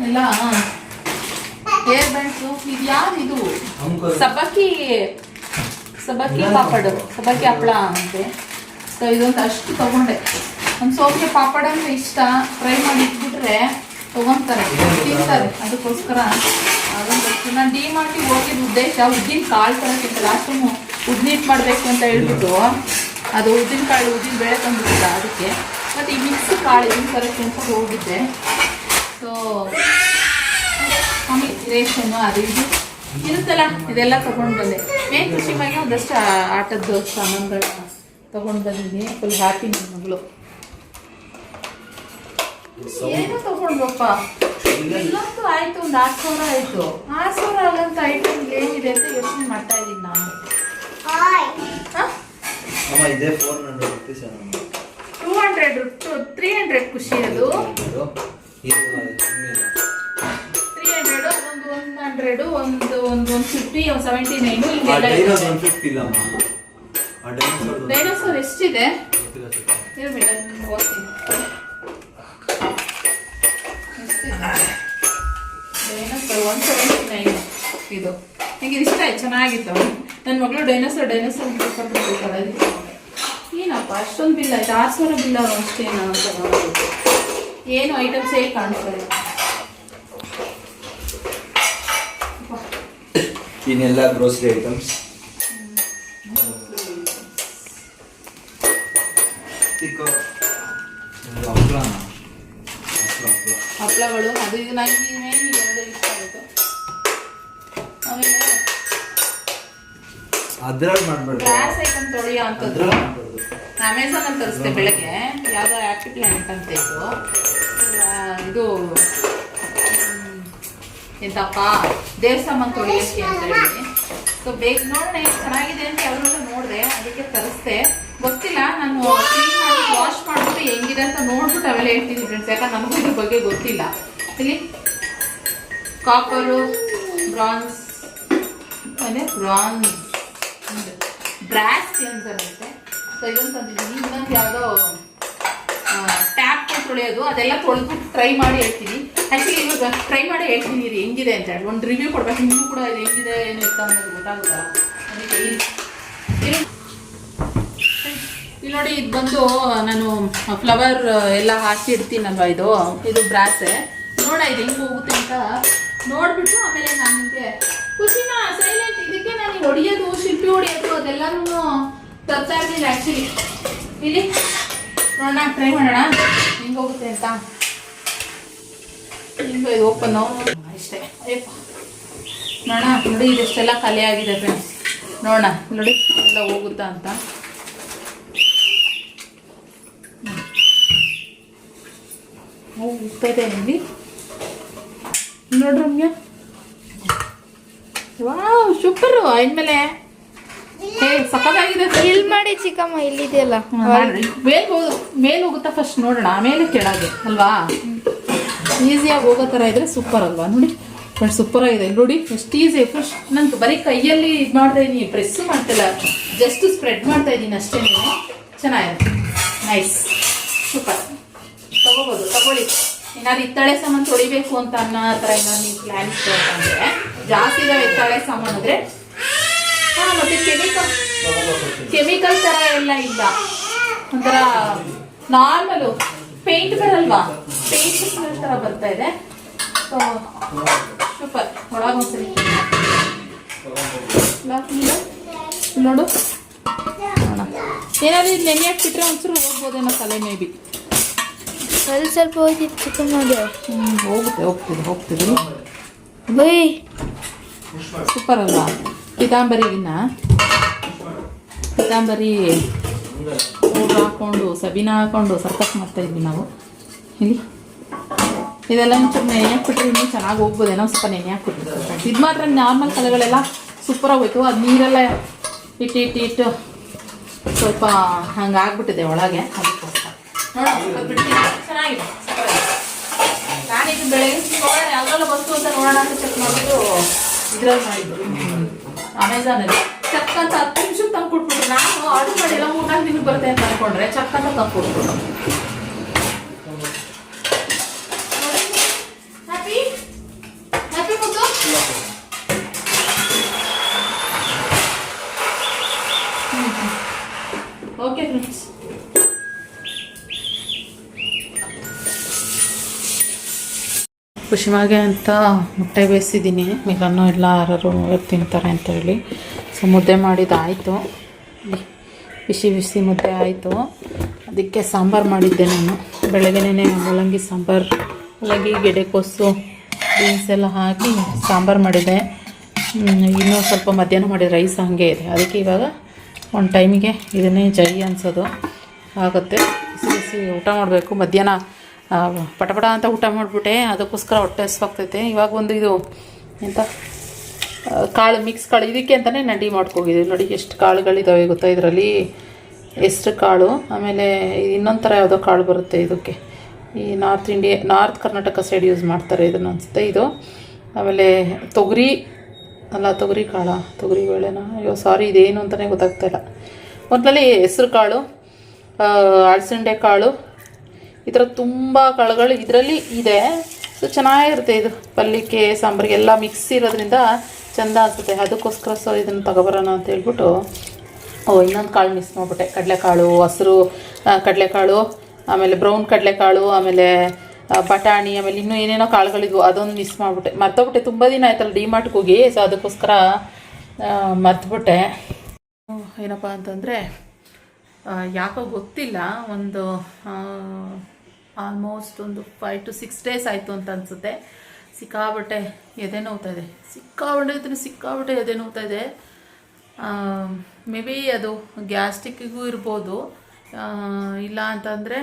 ಎಲ್ಲ ಏರ್ ಬ್ಯಾಂಡ್ಸು. ಇದು ಯಾವ್ದು? ಇದು ಸಬ್ಬಕ್ಕಿ ಪಾಪಡ್, ಸಬ್ಬಕ್ಕಿ ಹಪ್ಪಳ ಅಂತೆ. ಸೊ ಇದೊಂದು ಅಷ್ಟು ತಗೊಂಡೆ. ಒಂದು ಸೋಪಿಗೆ ಪಾಪಡ್ ಅಂದ್ರೆ ಇಷ್ಟ, ಫ್ರೈ ಮಾಡಿ ಇಟ್ಬಿಟ್ರೆ ತಗೊಂತಾರೆ, ತಿಂತಾರೆ. ಅದಕ್ಕೋಸ್ಕರ ಅದೊಂದು ನಾನು ಡಿ ಮಾರ್ಟಿಗೆ ಹೋಗಿದ್ದು ಉದ್ದೇಶ ಉದ್ದಿನ ಕಾಳು ತರೋಕ್ಕಿಂತ. ಲಾಸ್ಟ್ ಟೈಮು ಉದ್ದಿಟ್ಟು ಮಾಡಬೇಕು ಅಂತ ಹೇಳ್ಬಿಟ್ಟು ಅದು ಉದ್ದಿನ ಕಾಳು, ಉದ್ದಿನ ಬೇಳೆ ತಂದುಬಿಟ್ಟಿಲ್ಲ, ಅದಕ್ಕೆ ಮತ್ತು ಈ ಮಿಕ್ಸ್ ಕಾಳು ಇದನ್ನ ತರೋಕ್ಕೆ ಅಂತ ಹೋಗಿದ್ದೆ. ಸೊ ಆಮೇಲೆ ರೇಷನ್ನು ಅದು ಇದು ಇರುತ್ತಲ್ಲ, ಇದೆಲ್ಲ ತೊಗೊಂಡು ಬಂದೆ. ಮೇನ್ ಖುಷಿ ಮ್ಯಾಗೆ ಒಂದಷ್ಟು ಆಟದ್ದು ಸಾಮಾನುಗಳು ತೊಗೊಂಡು ಬಂದಿದ್ದೀನಿ. ಫುಲ್ ಹ್ಯಾಪಿ ನನ್ನ ಮಗಳು. ಏನೋ ತಗೊಂಡ್ರಪ್ಪ, ಇಲ್ಲಂತೂ ಆಯ್ತು, ಒಂದು 6,000 ಆಯ್ತು. 6,000 ಆಗಂತ ಐಟಮ್ ಏನಿದೆ ಅಂತ ಯೋಚನೆ ಮಾಡ್ತಾ ಇದ್ದೀನಿ ನಾನು. 200 300 ಖುಷಿ. ಅದು 300, ಒಂದು 100, ಒಂದು 150, 79 ಹಿಂಗೆಲ್ಲ. ಡೈನೋಸರ್ ಎಷ್ಟಿದೆ ಇರಬೇಡ, ಓದ್ತೀನಿ. ಡೈನೋಸರ್ 179 ಇದು. ನನಗೆ ಇಷ್ಟ ಆಯ್ತು, ಚೆನ್ನಾಗಿತ್ತು. ನನ್ನ ಮಗಳು ಡೈನೋಸರ್ ಬರ್ಬೇಕಾದ್ರೆ ಏನಪ್ಪ ಅಷ್ಟೊಂದು ಬಿಲ್ ಆಯ್ತು. 6,000 ಬಿಲ್ ಅಷ್ಟೇನೋ ಅಂತ ನೋಡೋದು. ಏನು ಐಟಮ್ಸ್ ಹೇಗೆ ಕಾಣಿಸ್ತಾರೆ. ಇನ್ನೆಲ್ಲ ಗ್ರೋಸರಿ ಐಟಮ್ಸ್. ಕಾಳು ಅದು ಇದು ನನಗೆ ಮೇನ್ ಎರಡು ಇಷ್ಟ ಆಯಿತು. ಆಮೇಲೆ ಅದ್ರಲ್ಲಿ ಮಾಡ್ಬೇಡ್ರಿ. ಗ್ಲಾಸ್ ಐಟಮ್ ತೊಳೆಯೋ ಅಂಥದ್ದು ಅಮೆಝಾನಲ್ಲಿ ತರಿಸ್ದೆ ಬೆಳಗ್ಗೆ. ಯಾವುದೋ ಆ್ಯಪಿ ಪ್ಲಾನೆಟ್ ಅಂತ ಇದು ಎಂತಪ್ಪ ದೇವ್ರ ಸಾಮಾನು ತೊಳೆಯೋಕ್ಕೆ ಅಂತ ಹೇಳಿ. ಸೊ ಬೇಗ ನೋಡೋಣ ಎಷ್ಟು ಚೆನ್ನಾಗಿದೆ ಅಂತ ಯಾವಾಗಲೂ ನೋಡಿದೆ, ಅದಕ್ಕೆ ತರಿಸ್ದೆ. ಗೊತ್ತಿಲ್ಲ, ನಾನು ಕ್ಲೀನ್ ಮಾಡಿ ವಾಶ್ ಮಾಡಿಬಿಟ್ಟು ಹೆಂಗಿದೆ ಅಂತ ನೋಡ್ಬಿಟ್ಟು ಅವೆಲ್ಲ ಹೇಳ್ತೀನಿ ಫ್ರೆಂಡ್ಸ್. ಯಾಕಂದ್ರೆ ನಮಗೂ ಇದ್ರ ಬಗ್ಗೆ ಗೊತ್ತಿಲ್ಲ. ಇಲ್ಲಿ ಕಾಪರು, ಬ್ರಾನ್ಸ್, ಬ್ರಾಸ್ ಅಂತೆ. ಸೊ ಇದೊಂದು ತಂದಿದ್ದೀನಿ. ಇನ್ನೊಂದು ಯಾವುದೋ ಟ್ಯಾಪ್ ತೊಳೆಯೋದು, ಅದೆಲ್ಲ ತೊಳೆದ್ಬಿಟ್ಟು ಟ್ರೈ ಮಾಡಿ ಹೇಳ್ತೀನಿ. ಆ್ಯಕ್ಚುಲಿ ಇವಾಗ ಟ್ರೈ ಮಾಡಿ ಹೇಳ್ತೀನಿ ಇದು ಹೆಂಗಿದೆ ಅಂತ ಹೇಳಿ ಒಂದು ರಿವ್ಯೂ ಕೊಡ್ಬೇಕು. ನಿಮಗೂ ಕೂಡ ಇದು ಹೆಂಗಿದೆ ಏನಿರ್ತ ಅನ್ನೋದು ಗೊತ್ತಾಗುತ್ತಲ್ಲ. ಅದಕ್ಕೆ ಇಲ್ಲಿ ನೋಡಿ, ಇದು ಬಂದು ನಾನು ಫ್ಲವರ್ ಎಲ್ಲ ಹಾಕಿ ಇಡ್ತೀನಲ್ವ, ಇದು ಬ್ರಾಸೆ. ನೋಡ ಇದು ಹೆಂಗೆ ಹೋಗುತ್ತೆ ಅಂತ ನೋಡ್ಬಿಟ್ಟು ಆಮೇಲೆ ನಾನು ನಿಮಗೆ ಖುಷಿನ ಸೈಲೆಂಟ್ ಇದಕ್ಕೆ ನಾನು ಹೊಡಿಯೋದು, ಶಿಲ್ಪಿ ಹೊಡಿಯೋದು ಅದೆಲ್ಲನೂ ತರ್ತಾ ಇರಲಿಲ್ಲ ಆ್ಯಕ್ಚುಲಿ. ಇಲ್ಲಿ ನೋಡೋಣ, ಟ್ರೈ ಮಾಡೋಣ ಹೆಂಗೆ ಹೋಗುತ್ತೆ ಅಂತ. ಹಿಂಗೆ ಇದು ಓಪನ್ನು ಇಷ್ಟೇ. ಅಯ್ಯಪ್ಪ ನೋಡೋಣ. ನೋಡಿ ಇದೆಷ್ಟೆಲ್ಲ ಖಾಲಿ ಆಗಿದೆ ಫ್ರೆಂಡ್ಸ್. ನೋಡೋಣ ನೋಡಿ ಎಲ್ಲ ಹೋಗುತ್ತಾ ಅಂತ. ಹೋಗ್ತಾ ಇದೆ ಇಲ್ಲಿ ನೋಡ್ರಿ ನಮ್ಗೆ. Wow super. ಇನ್ಮೇಲೆ ಸಖತ್ತಾಗಿದೆ. ಇಲ್ಲಿ ಮಾಡಿ ಚಿಕ್ಕಮ್ಮ, ಇಲ್ಲಿದೆಯಲ್ಲ ಮೇಲ್ ಹೋಗುತ್ತಾ ಫಸ್ಟ್ ನೋಡೋಣ, ಆಮೇಲೆ ಕೆಳಗೆ ಅಲ್ವಾ. ಈಸಿಯಾಗಿ ಹೋಗೋ ಥರ ಇದ್ರೆ ಸೂಪರ್ ಅಲ್ವಾ. ನೋಡಿ ಬಟ್ ಸೂಪರ್ ಆಗಿದೆ. ನೋಡಿ ಎಷ್ಟು ಈಸಿ. ಫಸ್ಟ್ ನಂಗೆ ಬರೀ ಕೈಯಲ್ಲಿ ಇದು ಮಾಡ್ತಾ ಇದ್ದೀನಿ, ಪ್ರೆಸ್ ಮಾಡ್ತಿಲ್ಲ, ಜಸ್ಟ್ ಸ್ಪ್ರೆಡ್ ಮಾಡ್ತಾ ಇದ್ದೀನಿ ಅಷ್ಟೇ. ಚೆನ್ನಾಗಿದೆ, ನೈಸ್, ಸೂಪರ್. ತಗೋಬೋದು, ತಗೊಳ್ಳಿ. ಏನಾದ್ರು ಹಿತ್ತಾಳೆ ಸಾಮಾನು ತೊಳಿಬೇಕು ಅಂತ ಅನ್ನೋ ಥರ ಏನಾದ್ರು ನೀವು ಪ್ಲ್ಯಾನ್ ಅಂದರೆ ಜಾಸ್ತಿ ಇದಾವೆ ಹಿತ್ತಾಳೆ ಸಾಮಾನು ಅಂದರೆ. ಹಾಂ, ಮತ್ತು ಕೆಮಿಕಲ್ ಥರ ಎಲ್ಲ ಇಲ್ಲ, ಒಂಥರ ನಾರ್ಮಲು ಪೇಂಟ್ ಬರಲ್ವಾ, ಪೇಂಟ್ ಥರ ಬರ್ತಾ ಇದೆ. So super. ಒಳಗೊಂದ್ಸರಿ ನೋಡು. ಏನಾದ್ರು ಇದು ನೆನೆ ಹಾಕ್ಬಿಟ್ರೆ ಒಂಚೂರು ಹೋಗ್ಬೋದೇನೋ ತಲೆ, ಮೇ ಬಿ ಸ್ವಲ್ಪ ಹೋಗಿತ್ತು ಚಿಕ್ಕಮ್ಮ. ಹೋಗ್ತಿದ್ವಿ. ಸೂಪರ್ ಅಲ್ವಾ. ಪಿತಾಂಬರಿಗಿನ್ನ ಪಿತಾಂಬರಿ ಪೌಡ್ರ್ ಹಾಕ್ಕೊಂಡು ಸಬೀನ ಹಾಕ್ಕೊಂಡು ಸರ್ಕಸ್ ಮಾಡ್ತಾ ಇದ್ವಿ ನಾವು. ಇಲ್ಲಿ ಇದೆಲ್ಲ ಒಂಚೂರು ನೆನೆ ಹಾಕ್ಬಿಟ್ರೆ ಇನ್ನೂ ಚೆನ್ನಾಗಿ ಹೋಗ್ಬೋದೇನೋ, ಸ್ವಲ್ಪ ನೆನೆ ಹಾಕ್ಬಿಟ್ರೆ. ಇದು ಮಾತ್ರ ನಾರ್ಮಲ್ ಕಲೆಗಳೆಲ್ಲ ಸೂಪರಾಗಿ ಹೋಯ್ತು. ಅದು ನೀರೆಲ್ಲ ಇಟ್ಟು ಸ್ವಲ್ಪ ಹಂಗೆ ಆಗ್ಬಿಟ್ಟಿದೆ ಒಳಗೆ. ಅದಕ್ಕೋಸ್ಕರ ನೋಡೋಣ ಬಿಡ್ತೀನಿ. ಚೆನ್ನಾಗಿದೆ, ನಾನಿದು ಬೆಳಗ್ಗೆ ನೋಡೋಣ ಯಾವ್ದ್ರಲ್ಲ ಬಂತು ಅಂತ ನೋಡೋಣ ಅಂತ ಚೆಕ್ ಮಾಡಿಬಿಟ್ಟು ಇದ್ರಲ್ಲಿ ಮಾಡಿದ್ದು ಅಮೆಝಾನಲ್ಲಿ. ಚಕ್ ಅಂತ 10 ನಿಮಿಷಕ್ಕೆ ತಂದು ಕೊಟ್ಬಿಟ್ರು. ನಾನು ಆರ್ಡರ್ ಮಾಡಿ ಎಲ್ಲ 3-4 ದಿನಕ್ಕೆ ಬರುತ್ತೆ ಅಂತ ಅಂದ್ಕೊಂಡ್ರೆ ಚಕ್ ಅಂತ ತಂದು ಕೊಟ್ಬಿಟ್ರು. ಹ್ಯಾಪಿ ಹ್ಯಾಪಿ ಮುದ್ದು. ಓಕೆ ಫ್ರೆಂಡ್ಸ್, ಖುಷಿಮಾಗೆ ಅಂತ ಮೊಟ್ಟೆ ಬೇಯಿಸಿದ್ದೀನಿ. ಮಿಲನ್ನು ಎಲ್ಲ ಯಾರು ತಿಂತಾರೆ ಅಂತ ಹೇಳಿ. ಸೊ ಮುದ್ದೆ ಮಾಡಿದ್ದಾಯಿತು, ಬಿಸಿ ಬಿಸಿ ಮುದ್ದೆ ಆಯಿತು. ಅದಕ್ಕೆ ಸಾಂಬಾರು ಮಾಡಿದ್ದೆ ನಾನು ಬೆಳಗ್ಗೆನೇ. ಮೂಲಂಗಿ ಸಾಂಬಾರು, ಮೂಲಂಗಿ, ಗೆಡ್ಡೆಕೋಸು, ಬೀನ್ಸ್ ಎಲ್ಲ ಹಾಕಿ ಸಾಂಬಾರು ಮಾಡಿದ್ದೆ. ಇನ್ನೂ ಸ್ವಲ್ಪ ಮಧ್ಯಾಹ್ನ ಮಾಡಿದ ರೈಸ್ ಹಾಗೆ ಇದೆ. ಅದಕ್ಕೆ ಇವಾಗ ಒಂದು ಟೈಮಿಗೆ ಇದನ್ನೇ ಜೈ ಅನಿಸೋದು ಆಗುತ್ತೆ. ಬಿಸಿ ಬಿಸಿ ಊಟ ಮಾಡಬೇಕು. ಮಧ್ಯಾಹ್ನ ಪಟಪಟ ಅಂತ ಊಟ ಮಾಡಿಬಿಟ್ಟೆ, ಅದಕ್ಕೋಸ್ಕರ ಹೊಟ್ಟೆ ಹಸ್ವಾಗ್ತೈತೆ. ಇವಾಗ ಒಂದು ಇದು ಎಂತ ಕಾಳು, ಮಿಕ್ಸ್ ಕಾಳು, ಇದಕ್ಕೆ ಅಂತಲೇ ನಡಿ ಮಾಡ್ಕೋಗಿದ್ದೀವಿ. ನೋಡಿ ಎಷ್ಟು ಕಾಳುಗಳಿದ್ದಾವೆ ಗೊತ್ತಾ ಇದರಲ್ಲಿ. ಹೆಸ್ರು ಕಾಳು, ಆಮೇಲೆ ಇನ್ನೊಂದು ಥರ ಯಾವುದೋ ಕಾಳು ಬರುತ್ತೆ ಇದಕ್ಕೆ. ಈ ನಾರ್ತ್ ಕರ್ನಾಟಕ ಸೈಡ್ ಯೂಸ್ ಮಾಡ್ತಾರೆ ಇದನ್ನು ಅನಿಸುತ್ತೆ ಇದು. ಆಮೇಲೆ ತೊಗರಿ ಕಾಳ, ತೊಗರಿ ಬೇಳೆನ, ಅಯ್ಯೋ ಸಾರಿ ಇದೇನು ಅಂತಲೇ ಗೊತ್ತಾಗ್ತಾಯಿಲ್ಲ. ಮೊದಲಲ್ಲಿ ಹೆಸ್ರು ಕಾಳು, ಅಳಸಂಡೆ ಕಾಳು, ಈ ಥರ ತುಂಬ ಕಾಳುಗಳು ಇದರಲ್ಲಿ ಇದೆ. ಸೊ ಚೆನ್ನಾಗಿರುತ್ತೆ ಇದು. ಪಲ್ಯಕ್ಕೆ, ಸಾಂಬಾರಿಗೆ ಎಲ್ಲ ಮಿಕ್ಸ್ ಇರೋದ್ರಿಂದ ಚೆಂದ ಅನಿಸುತ್ತೆ. ಅದಕ್ಕೋಸ್ಕರ ಸೊ ಇದನ್ನು ತಗೊಬರೋಣ ಅಂತ ಹೇಳ್ಬಿಟ್ಟು. ಇನ್ನೊಂದು ಕಾಳು ಮಿಸ್ ಮಾಡಿಬಿಟ್ಟೆ. ಕಡಲೆಕಾಳು, ಹಸಿರು ಕಡಲೆಕಾಳು, ಆಮೇಲೆ ಬ್ರೌನ್ ಕಡಲೆಕಾಳು, ಆಮೇಲೆ ಬಟಾಣಿ, ಆಮೇಲೆ ಇನ್ನೂ ಏನೇನೋ ಕಾಳುಗಳಿದ್ವು, ಅದೊಂದು ಮಿಸ್ ಮಾಡಿಬಿಟ್ಟೆ. ಮರ್ತೋಗ್ಬಿಟ್ಟೆ. ತುಂಬ ದಿನ ಆಯ್ತಲ್ಲ ಡಿಮಾರ್ಟ್ಗೆ ಹೋಗಿ. ಸೊ ಅದಕ್ಕೋಸ್ಕರ ಮರ್ತುಬಿಟ್ಟೆ. ಏನಪ್ಪ ಅಂತಂದರೆ ಯಾಕೋ ಗೊತ್ತಿಲ್ಲ, ಒಂದು ಆಲ್ಮೋಸ್ಟ್ ಒಂದು 5 to 6 days ಆಯಿತು ಅಂತ ಅನಿಸುತ್ತೆ. ಸಿಕ್ಕಾಬಟ್ಟೆ ಎದೆ ನೋವ್ತಾ ಇದೆ, ಸಿಕ್ಕಾಬಟ್ಟೆ ಎದೆ ನೋವ್ತಾ ಇದೆ. ಮೇ ಬಿ ಅದು ಗ್ಯಾಸ್ಟ್ರಿಕ್ಕಿಗೂ ಇರ್ಬೋದು, ಇಲ್ಲ ಅಂತಂದರೆ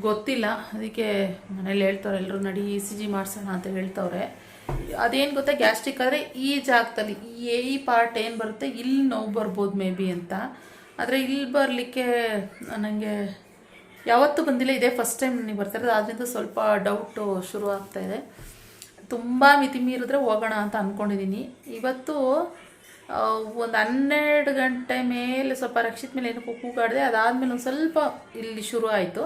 ಗೊತ್ತಿಲ್ಲ. ಅದಕ್ಕೆ ಮನೇಲಿ ಹೇಳ್ತವ್ರೆ ಎಲ್ಲರೂ ನಡಿ ECG ಮಾಡಿಸೋಣ ಅಂತ ಹೇಳ್ತವ್ರೆ. ಅದೇನು ಗೊತ್ತಾ, ಗ್ಯಾಸ್ಟ್ರಿಕ್ ಆದರೆ ಈ ಜಾಗದಲ್ಲಿ ಈ ಪಾರ್ಟ್ ಏನು ಬರುತ್ತೆ ಇಲ್ಲಿ ನೋವು ಬರ್ಬೋದು ಮೇ ಬಿ ಅಂತ. ಆದರೆ ಇಲ್ಲಿ ಬರಲಿಕ್ಕೆ ನನಗೆ ಯಾವತ್ತೂ ಬಂದಿಲ್ಲ, ಇದೇ ಫಸ್ಟ್ ಟೈಮ್ ನನಗೆ ಬರ್ತಾಯಿರೋದು. ಆದ್ದರಿಂದ ಸ್ವಲ್ಪ ಡೌಟು ಶುರು ಆಗ್ತಾಯಿದೆ. ತುಂಬ ಮಿತಿ ಮೀರಿದ್ರೆ ಹೋಗೋಣ ಅಂತ ಅಂದ್ಕೊಂಡಿದ್ದೀನಿ. ಇವತ್ತು ಒಂದು 12 ಗಂಟೆ ಮೇಲೆ ಸ್ವಲ್ಪ ರಕ್ಷಿತ್ ಮೇಲೆ ಏನೋ ಕೂಗಾಡಿದೆ. ಅದಾದಮೇಲೆ ಒಂದು ಸ್ವಲ್ಪ ಇಲ್ಲಿ ಶುರು ಆಯಿತು,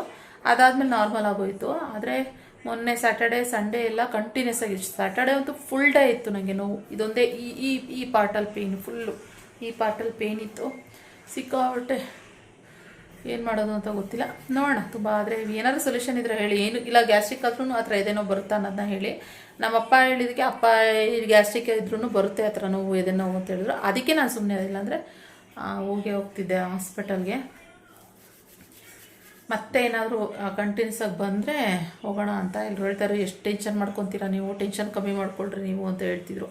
ಅದಾದಮೇಲೆ ನಾರ್ಮಲ್ ಆಗೋಯಿತು. ಆದರೆ ಮೊನ್ನೆ ಸ್ಯಾಟರ್ಡೆ ಸಂಡೇ ಎಲ್ಲ ಕಂಟಿನ್ಯೂಸ್ ಆಗಿ, ಸ್ಯಾಟರ್ಡೆ ಅಂತೂ ಫುಲ್ ಡೇ ಇತ್ತು ನನಗೆ ನೋವು. ಇದೊಂದೇ ಈ ಪಾರ್ಟಲ್ಲಿ ಪೇಯ್ನ್, ಫುಲ್ಲು ಈ ಪಾರ್ಟಲ್ಲಿ ಪೇಯ್ನ್ ಇತ್ತು. ಸಿಕ್ಕಾಬಟ್ಟೆ ಏನು ಮಾಡೋದು ಅಂತ ಗೊತ್ತಿಲ್ಲ. ನೋಡೋಣ ತುಂಬ. ಆದರೆ ಏನಾದರೂ ಸೊಲ್ಯೂಷನ್ ಇದ್ದರೆ ಹೇಳಿ. ಏನು ಇಲ್ಲ, ಗ್ಯಾಸ್ಟ್ರಿಕ್ ಆದ್ರೂ ಆ ಥರ ಎದೆ ನೋವು ಬರುತ್ತಾ ಅನ್ನೋದನ್ನ ಹೇಳಿ. ನಮ್ಮಪ್ಪ ಹೇಳಿದಕ್ಕೆ ಅಪ್ಪ ಗ್ಯಾಸ್ಟ್ರಿಕ್ ಇದ್ರೂ ಬರುತ್ತೆ ಆ ಥರ ನೋವು, ಎದೆ ನೋವು ಅಂತ ಹೇಳಿದ್ರು. ಅದಕ್ಕೆ ನಾನು ಸುಮ್ಮನೆ ಅದಿಲ್ಲ, ಅಂದರೆ ಹೋಗ್ತಿದ್ದೆ ಹಾಸ್ಪಿಟಲ್ಗೆ. ಮತ್ತೆ ಏನಾದರೂ ಕಂಟಿನ್ಯೂಸ್ ಆಗಿ ಬಂದರೆ ಹೋಗೋಣ ಅಂತ ಎಲ್ಲರೂ ಹೇಳ್ತಾರೆ. ಎಷ್ಟು ಟೆನ್ಷನ್ ಮಾಡ್ಕೊತೀರಾ ನೀವು, ಟೆನ್ಷನ್ ಕಮ್ಮಿ ಮಾಡ್ಕೊಳ್ರಿ ನೀವು ಅಂತ ಹೇಳ್ತಿದ್ರು.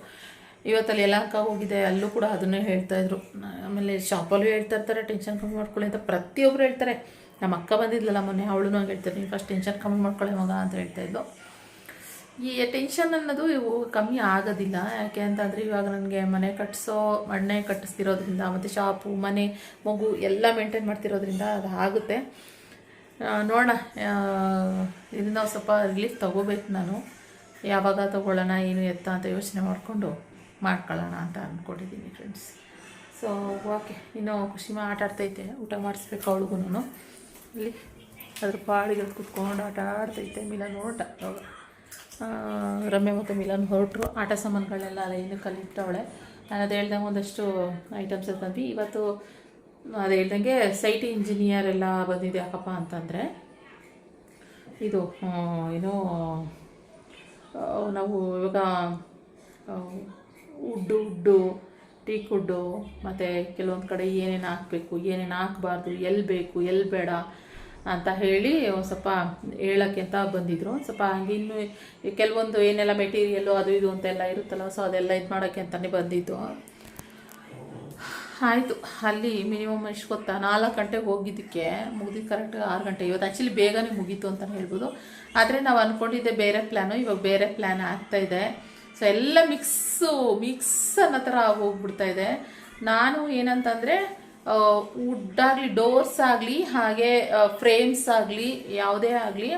ಇವತ್ತಲ್ಲಿ ಯಲಹಂಕ ಹೋಗಿದೆ, ಅಲ್ಲೂ ಕೂಡ ಅದನ್ನೇ ಹೇಳ್ತಾಯಿದ್ರು. ಆಮೇಲೆ ಶಾಪಲ್ಲೂ ಹೇಳ್ತಾ ಇರ್ತಾರೆ ಟೆನ್ಷನ್ ಕಮ್ಮಿ ಮಾಡ್ಕೊಳ್ಳಿ ಅಂತ, ಪ್ರತಿಯೊಬ್ಬರು ಹೇಳ್ತಾರೆ. ನಮ್ಮ ಅಕ್ಕ ಬಂದಿದ್ಲಲ್ಲ ಮೊನ್ನೆ, ಅವಳು ನಂಗೆ ಹೇಳ್ತಾರೆ ನೀವು ಫಸ್ಟ್ ಟೆನ್ಷನ್ ಕಮ್ಮಿ ಮಾಡ್ಕೊಳ್ಳಿ ಮಗ ಅಂತ ಹೇಳ್ತಾಯಿದ್ಲು. ಈ ಟೆನ್ಷನ್ ಅನ್ನೋದು ಇವು ಕಮ್ಮಿ ಆಗೋದಿಲ್ಲ. ಯಾಕೆ ಅಂತಂದರೆ ಇವಾಗ ನನಗೆ ಮನೆ ಕಟ್ಟಿಸ್ತಿರೋದ್ರಿಂದ, ಮತ್ತು ಶಾಪು, ಮನೆ, ಮಗು ಎಲ್ಲ ಮೇಂಟೈನ್ ಮಾಡ್ತಿರೋದ್ರಿಂದ ಅದು ಆಗುತ್ತೆ. ನೋಡೋಣ, ಇದರಿಂದ ನಾವು ಸ್ವಲ್ಪ ರಿಲೀಫ್ ತೊಗೋಬೇಕು. ನಾನು ಯಾವಾಗ ತೊಗೊಳ್ಳೋಣ ಏನು ಎತ್ತ ಅಂತ ಯೋಚನೆ ಮಾಡಿಕೊಂಡು ಮಾಡ್ಕೊಳ್ಳೋಣ ಅಂತ ಅಂದ್ಕೊಂಡಿದ್ದೀನಿ ಫ್ರೆಂಡ್ಸ್. ಸೊ ಓಕೆ, ಇನ್ನೂ ಖುಷಿಮಾ ಆಟ ಆಡ್ತೈತೆ, ಊಟ ಮಾಡಿಸ್ಬೇಕು ಅವಳಿಗೂ. ಇಲ್ಲಿ ಅದ್ರ ಪಾಡಿಗೆ ಕುತ್ಕೊಂಡು ಆಟ ಆಡ್ತೈತೆ. ಮಿಲನ್ ಹೊರಟ, ರಮ್ಯ ಮತ್ತು ಮಿಲನ್ ಹೊರಟರು. ಆಟ ಸಾಮಾನುಗಳನ್ನೆಲ್ಲ ಏನು ಕಲಿತವಳೆ. ನಾನು ಅದು ಹೇಳ್ದಂಗೆ ಒಂದಷ್ಟು ಐಟಮ್ಸ್ ತಂದ್ವಿ. ಇವತ್ತು ಅದು ಹೇಳ್ದಂಗೆ ಸೈಟ್ ಇಂಜಿನಿಯರ್ ಎಲ್ಲ ಬಂದಿದೆ. ಯಾಕಪ್ಪ ಅಂತಂದರೆ ಇದು ಏನೋ ನಾವು ಇವಾಗ ಉಡ್ಡು ಟೀಕ್ ವುಡ್ಡು, ಮತ್ತು ಕೆಲವೊಂದು ಕಡೆ ಏನೇನು ಹಾಕಬೇಕು, ಏನೇನು ಹಾಕಬಾರ್ದು, ಎಲ್ಲಿ ಬೇಕು ಎಲ್ಲಿ ಬೇಡ ಅಂತ ಹೇಳಿ ಒಂದು ಸ್ವಲ್ಪ ಹೇಳೋಕ್ಕೆ ಅಂತ ಬಂದಿದ್ದರು. ಸ್ವಲ್ಪ ಹಂಗೆ ಇನ್ನೂ ಕೆಲವೊಂದು ಏನೆಲ್ಲ ಮೆಟೀರಿಯಲ್ಲು ಅದು ಇದು ಅಂತೆಲ್ಲ ಇರುತ್ತಲ್ಲ, ಸೊ ಅದೆಲ್ಲ ಇದು ಮಾಡೋಕ್ಕೆ ಅಂತಲೇ ಬಂದಿದ್ದು. ಆಯಿತು. ಅಲ್ಲಿ ಮಿನಿಮಮ್ ಎಷ್ಟು ಗೊತ್ತಾ, 4 ಗಂಟೆಗೆ ಹೋಗಿದ್ದಕ್ಕೆ ಮುಗಿದಿದ್ದು ಕರೆಕ್ಟಾಗಿ 6 ಗಂಟೆ. ಇವತ್ತು ಆ್ಯಕ್ಚುಲಿ ಬೇಗನೆ ಮುಗೀತು ಅಂತಲೇ ಹೇಳ್ಬೋದು. ಆದರೆ ನಾವು ಅಂದ್ಕೊಂಡಿದ್ದೆ ಬೇರೆ ಪ್ಲ್ಯಾನು, ಇವಾಗ ಬೇರೆ ಪ್ಲ್ಯಾನ್ ಆಗ್ತಾಯಿದೆ. ಸೊ ಎಲ್ಲ ಮಿಕ್ಸ್ ಅನ್ನೋ ಥರ ಹೋಗ್ಬಿಡ್ತಾಯಿದೆ. ನಾನು ಏನಂತಂದರೆ ವುಡ್ಡಾಗಲಿ, ಡೋರ್ಸ್ ಆಗಲಿ, ಹಾಗೆ ಫ್ರೇಮ್ಸ್ ಆಗಲಿ, ಯಾವುದೇ ಆಗಲಿ,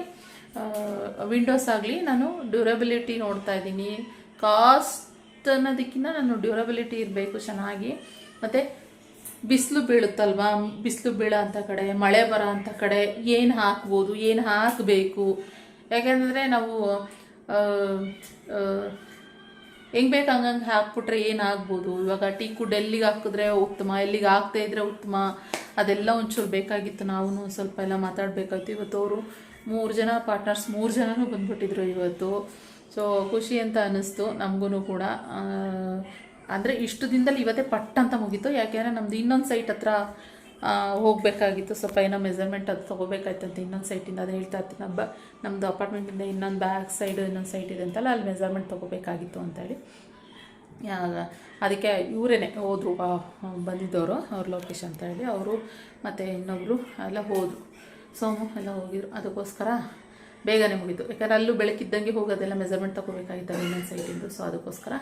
ವಿಂಡೋಸ್ ಆಗಲಿ, ನಾನು ಡ್ಯೂರಬಿಲಿಟಿ ನೋಡ್ತಾ ಇದ್ದೀನಿ. ಕಾಸ್ಟ್ ಅನ್ನೋದಕ್ಕಿಂತ ನಾನು ಡ್ಯೂರಬಿಲಿಟಿ ಇರಬೇಕು ಚೆನ್ನಾಗಿ. ಮತ್ತು ಬಿಸಿಲು ಬೀಳುತ್ತಲ್ವ, ಬಿಸಿಲು ಬೀಳೋ ಅಂಥ ಕಡೆ, ಮಳೆ ಬರೋ ಅಂಥ ಕಡೆ ಏನು ಹಾಕ್ಬೋದು, ಏನು ಹಾಕಬೇಕು. ಯಾಕೆಂದರೆ ನಾವು ಹೆಂಗೆ ಬೇಕು ಹಂಗಂಗೆ ಹಾಕ್ಬಿಟ್ರೆ ಏನಾಗ್ಬೋದು. ಇವಾಗ ಟೀಕ್ ವುಡ್ ಎಲ್ಲಿಗೆ ಹಾಕಿದ್ರೆ ಉತ್ತಮ, ಎಲ್ಲಿಗೆ ಹಾಕ್ತಾ ಇದ್ರೆ ಉತ್ತಮ, ಅದೆಲ್ಲ ಒಂಚೂರು ಬೇಕಾಗಿತ್ತು. ನಾವು ಸ್ವಲ್ಪ ಎಲ್ಲ ಮಾತಾಡಬೇಕಾಯ್ತು. ಇವತ್ತು ಅವರು 3 ಜನ ಪಾರ್ಟ್ನರ್ಸ್ 3 ಜನನೂ ಬಂದ್ಬಿಟ್ಟಿದ್ರು ಇವತ್ತು. ಸೊ ಖುಷಿ ಅಂತ ಅನ್ನಿಸ್ತು ನಮಗೂ ಕೂಡ. ಅಂದರೆ ಇಷ್ಟು ದಿನದಲ್ಲಿ ಇವತ್ತೇ ಪಟ್ ಅಂತ ಮುಗೀತು. ಯಾಕೆಂದರೆ ನಮ್ಮದು ಇನ್ನೊಂದು ಸೈಟ್ ಹತ್ರ ಹೋಗಬೇಕಾಗಿತ್ತು. ಸ್ವಲ್ಪ ಏನೋ ಮೆಜರ್ಮೆಂಟ್ ಅದು ತೊಗೋಬೇಕಾಯ್ತಂತ ಇನ್ನೊಂದು ಸೈಟಿಂದ. ಅದು ಹೇಳ್ತಾ ಇರ್ತೀನಿ, ನಮ್ಮದು ಅಪಾರ್ಟ್ಮೆಂಟಿಂದ ಇನ್ನೊಂದು ಬ್ಯಾಕ್ ಸೈಡು ಇನ್ನೊಂದು ಸೈಟ್ ಇದೆ ಅಂತಲ್ಲ, ಅಲ್ಲಿ ಮೆಜರ್ಮೆಂಟ್ ತೊಗೋಬೇಕಾಗಿತ್ತು ಅಂತೇಳಿ. ಅದಕ್ಕೆ ಇವರೇನೆ ಹೋದರು, ಬಂದಿದ್ದವರು, ಅವ್ರ ಲೊಕೇಶನ್ ಅಂತ ಹೇಳಿ ಅವರು ಮತ್ತು ಇನ್ನೊಬ್ಬರು ಎಲ್ಲ ಹೋದರು. ಸೋಮು ಎಲ್ಲ ಹೋಗಿದ್ರು. ಅದಕ್ಕೋಸ್ಕರ ಬೇಗನೆ ಮುಗಿತು. ಯಾಕಂದರೆ ಅಲ್ಲೂ ಬೆಳಕಿದ್ದಂಗೆ ಹೋಗೋದೆಲ್ಲ ಮೆಜರ್ಮೆಂಟ್ ತೊಗೋಬೇಕಾಗಿತ್ತು ಇನ್ನೊಂದು ಸೈಟಿಂದು. ಸೊ ಅದಕ್ಕೋಸ್ಕರ.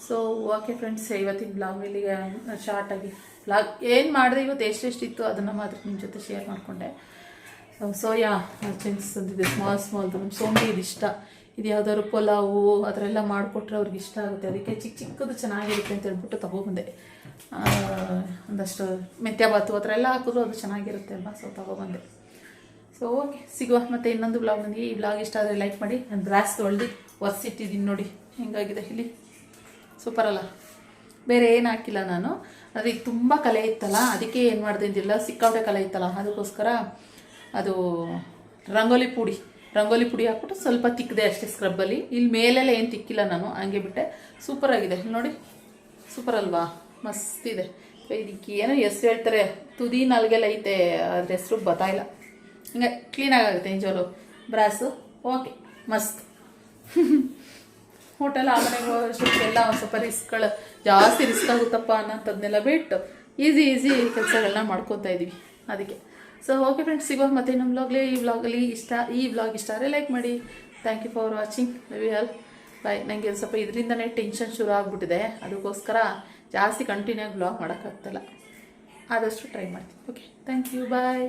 ಸೊ ಓಕೆ ಫ್ರೆಂಡ್ಸ್, ಇವತ್ತಿನ ಬ್ಲಾಗ್ ಇಲ್ಲಿಗೆ ಶಾರ್ಟಾಗಿ ಬ್ಲಾಗ್ ಏನು ಮಾಡಿದೆ ಇವತ್ತು ಎಷ್ಟೆಷ್ಟಿತ್ತು ಅದನ್ನು ಮಾತ್ರ ನಿಮ್ಮ ಜೊತೆ ಶೇರ್ ಮಾಡಿಕೊಂಡೆ. ಸೋಯಾ ಚಂಕ್ಸ್ ತಂದಿದ್ದೆ, ಸ್ಮಾಲ್ ನಮ್ಮ ಸೋಂಬಿ ಇದು ಇಷ್ಟ. ಇದು ಯಾವುದಾದ್ರು ಪಲಾವು ಅದರೆಲ್ಲ ಮಾಡಿಕೊಟ್ರೆ ಅವ್ರಿಗೆ ಇಷ್ಟ ಆಗುತ್ತೆ. ಅದಕ್ಕೆ ಚಿಕ್ಕದು ಚೆನ್ನಾಗಿರುತ್ತೆ ಅಂತ ಹೇಳ್ಬಿಟ್ಟು ತೊಗೊಬಂದೆ. ಒಂದಷ್ಟು ಮೆಂತ್ಯಬಾತು ಆ ಥರ ಎಲ್ಲ ಹಾಕಿದ್ರು ಅದು ಚೆನ್ನಾಗಿರುತ್ತೆ ಅಲ್ವಾ, ಸೊ ತೊಗೊಬಂದೆ. ಸೊ ಓಕೆ, ಸಿಗುವ ಮತ್ತೆ ಇನ್ನೊಂದು ಬ್ಲಾಗ್ ಬಂದಿಗೆ. ಈ ಬ್ಲಾಗ್ ಇಷ್ಟ ಆದರೆ ಲೈಕ್ ಮಾಡಿ. ನಾನು ಬ್ರಾಸ್ ತೊಳ್ದು ಒರೆಸಿಟ್ಟಿದ್ದೀನಿ ನೋಡಿ ಹೆಂಗಾಗಿದೆ ಇಲ್ಲಿ, ಸೂಪರ್ ಅಲ್ಲ. ಬೇರೆ ಏನು ಹಾಕಿಲ್ಲ ನಾನು. ಆದರೆ ಈಗ ತುಂಬ ಕಲೆ ಇತ್ತಲ್ಲ, ಅದಕ್ಕೆ ಏನು ಮಾಡಿದೆ ಅಂತಿಲ್ಲ, ಸಿಕ್ಕಾಪಟ್ಟೆ ಕಲೆ ಇತ್ತಲ್ಲ, ಅದಕ್ಕೋಸ್ಕರ ಅದು ರಂಗೋಲಿ ಪುಡಿ ಹಾಕ್ಬಿಟ್ಟು ಸ್ವಲ್ಪ ತಿಕ್ಕಿದೆ ಅಷ್ಟೇ ಸ್ಕ್ರಬ್ಬಲ್ಲಿ. ಇಲ್ಲಿ ಮೇಲೆಲ್ಲ ಏನು ತಿಕ್ಕಿಲ್ಲ ನಾನು, ಹಂಗೆ ಬಿಟ್ಟೆ. ಸೂಪರಾಗಿದೆ ನೋಡಿ, ಸೂಪರ್ ಅಲ್ವಾ, ಮಸ್ತಿದೆ. ಇದಕ್ಕೆ ಏನೋ ಹೆಸ್ರು ಹೇಳ್ತಾರೆ, ತುದಿ ನಾಲ್ಗೆಲ್ಲ ಐತೆ, ಅದ್ರ ಹೆಸ್ರು ಗೊತ್ತಾಯಿಲ್ಲ. ಹಿಂಗೆ ಕ್ಲೀನಾಗಿ ಆಗುತ್ತೆ ಇಂಜೋಲು ಬ್ರಾಸು. ಓಕೆ ಮಸ್ತ್. ಹೋಟೆಲ್ ಆ ಮನೆಗೆ ಹೋಗೋಷ್ಟಕ್ಕೆಲ್ಲ ಒಂದು ಸ್ವಲ್ಪ ರಿಸ್ಕ್ಗಳು ಜಾಸ್ತಿ ರಿಸ್ಕ್ ಆಗುತ್ತಪ್ಪ ಅನ್ನೋಂಥದ್ದನ್ನೆಲ್ಲ ಬಿಟ್ಟು ಈಸಿ ಕೆಲಸಗಳನ್ನ ಮಾಡ್ಕೊತಾ ಇದ್ದೀವಿ ಅದಕ್ಕೆ. ಸೊ ಓಕೆ ಫ್ರೆಂಡ್ಸ್, ಸಿಗೋ ಮತ್ತೆ ನಮ್ಮ ವ್ಲಾಗ್ಲಿ ಈ ವ್ಲಾಗ್ ಇಷ್ಟ ಆದರೆ ಲೈಕ್ ಮಾಡಿ. Thank you for watching. Love you all. Bye. ನನಗೆ ಸ್ವಲ್ಪ ಇದರಿಂದನೇ ಟೆನ್ಷನ್ ಶುರು ಆಗಿಬಿಟ್ಟಿದೆ, ಅದಕ್ಕೋಸ್ಕರ ಜಾಸ್ತಿ ಕಂಟಿನ್ಯೂ ಆಗಿ ವ್ಲಾಗ್ ಮಾಡೋಕ್ಕಾಗ್ತಲ್ಲ. ಆದಷ್ಟು ಟ್ರೈ ಮಾಡ್ತೀನಿ. Okay, thank you, bye.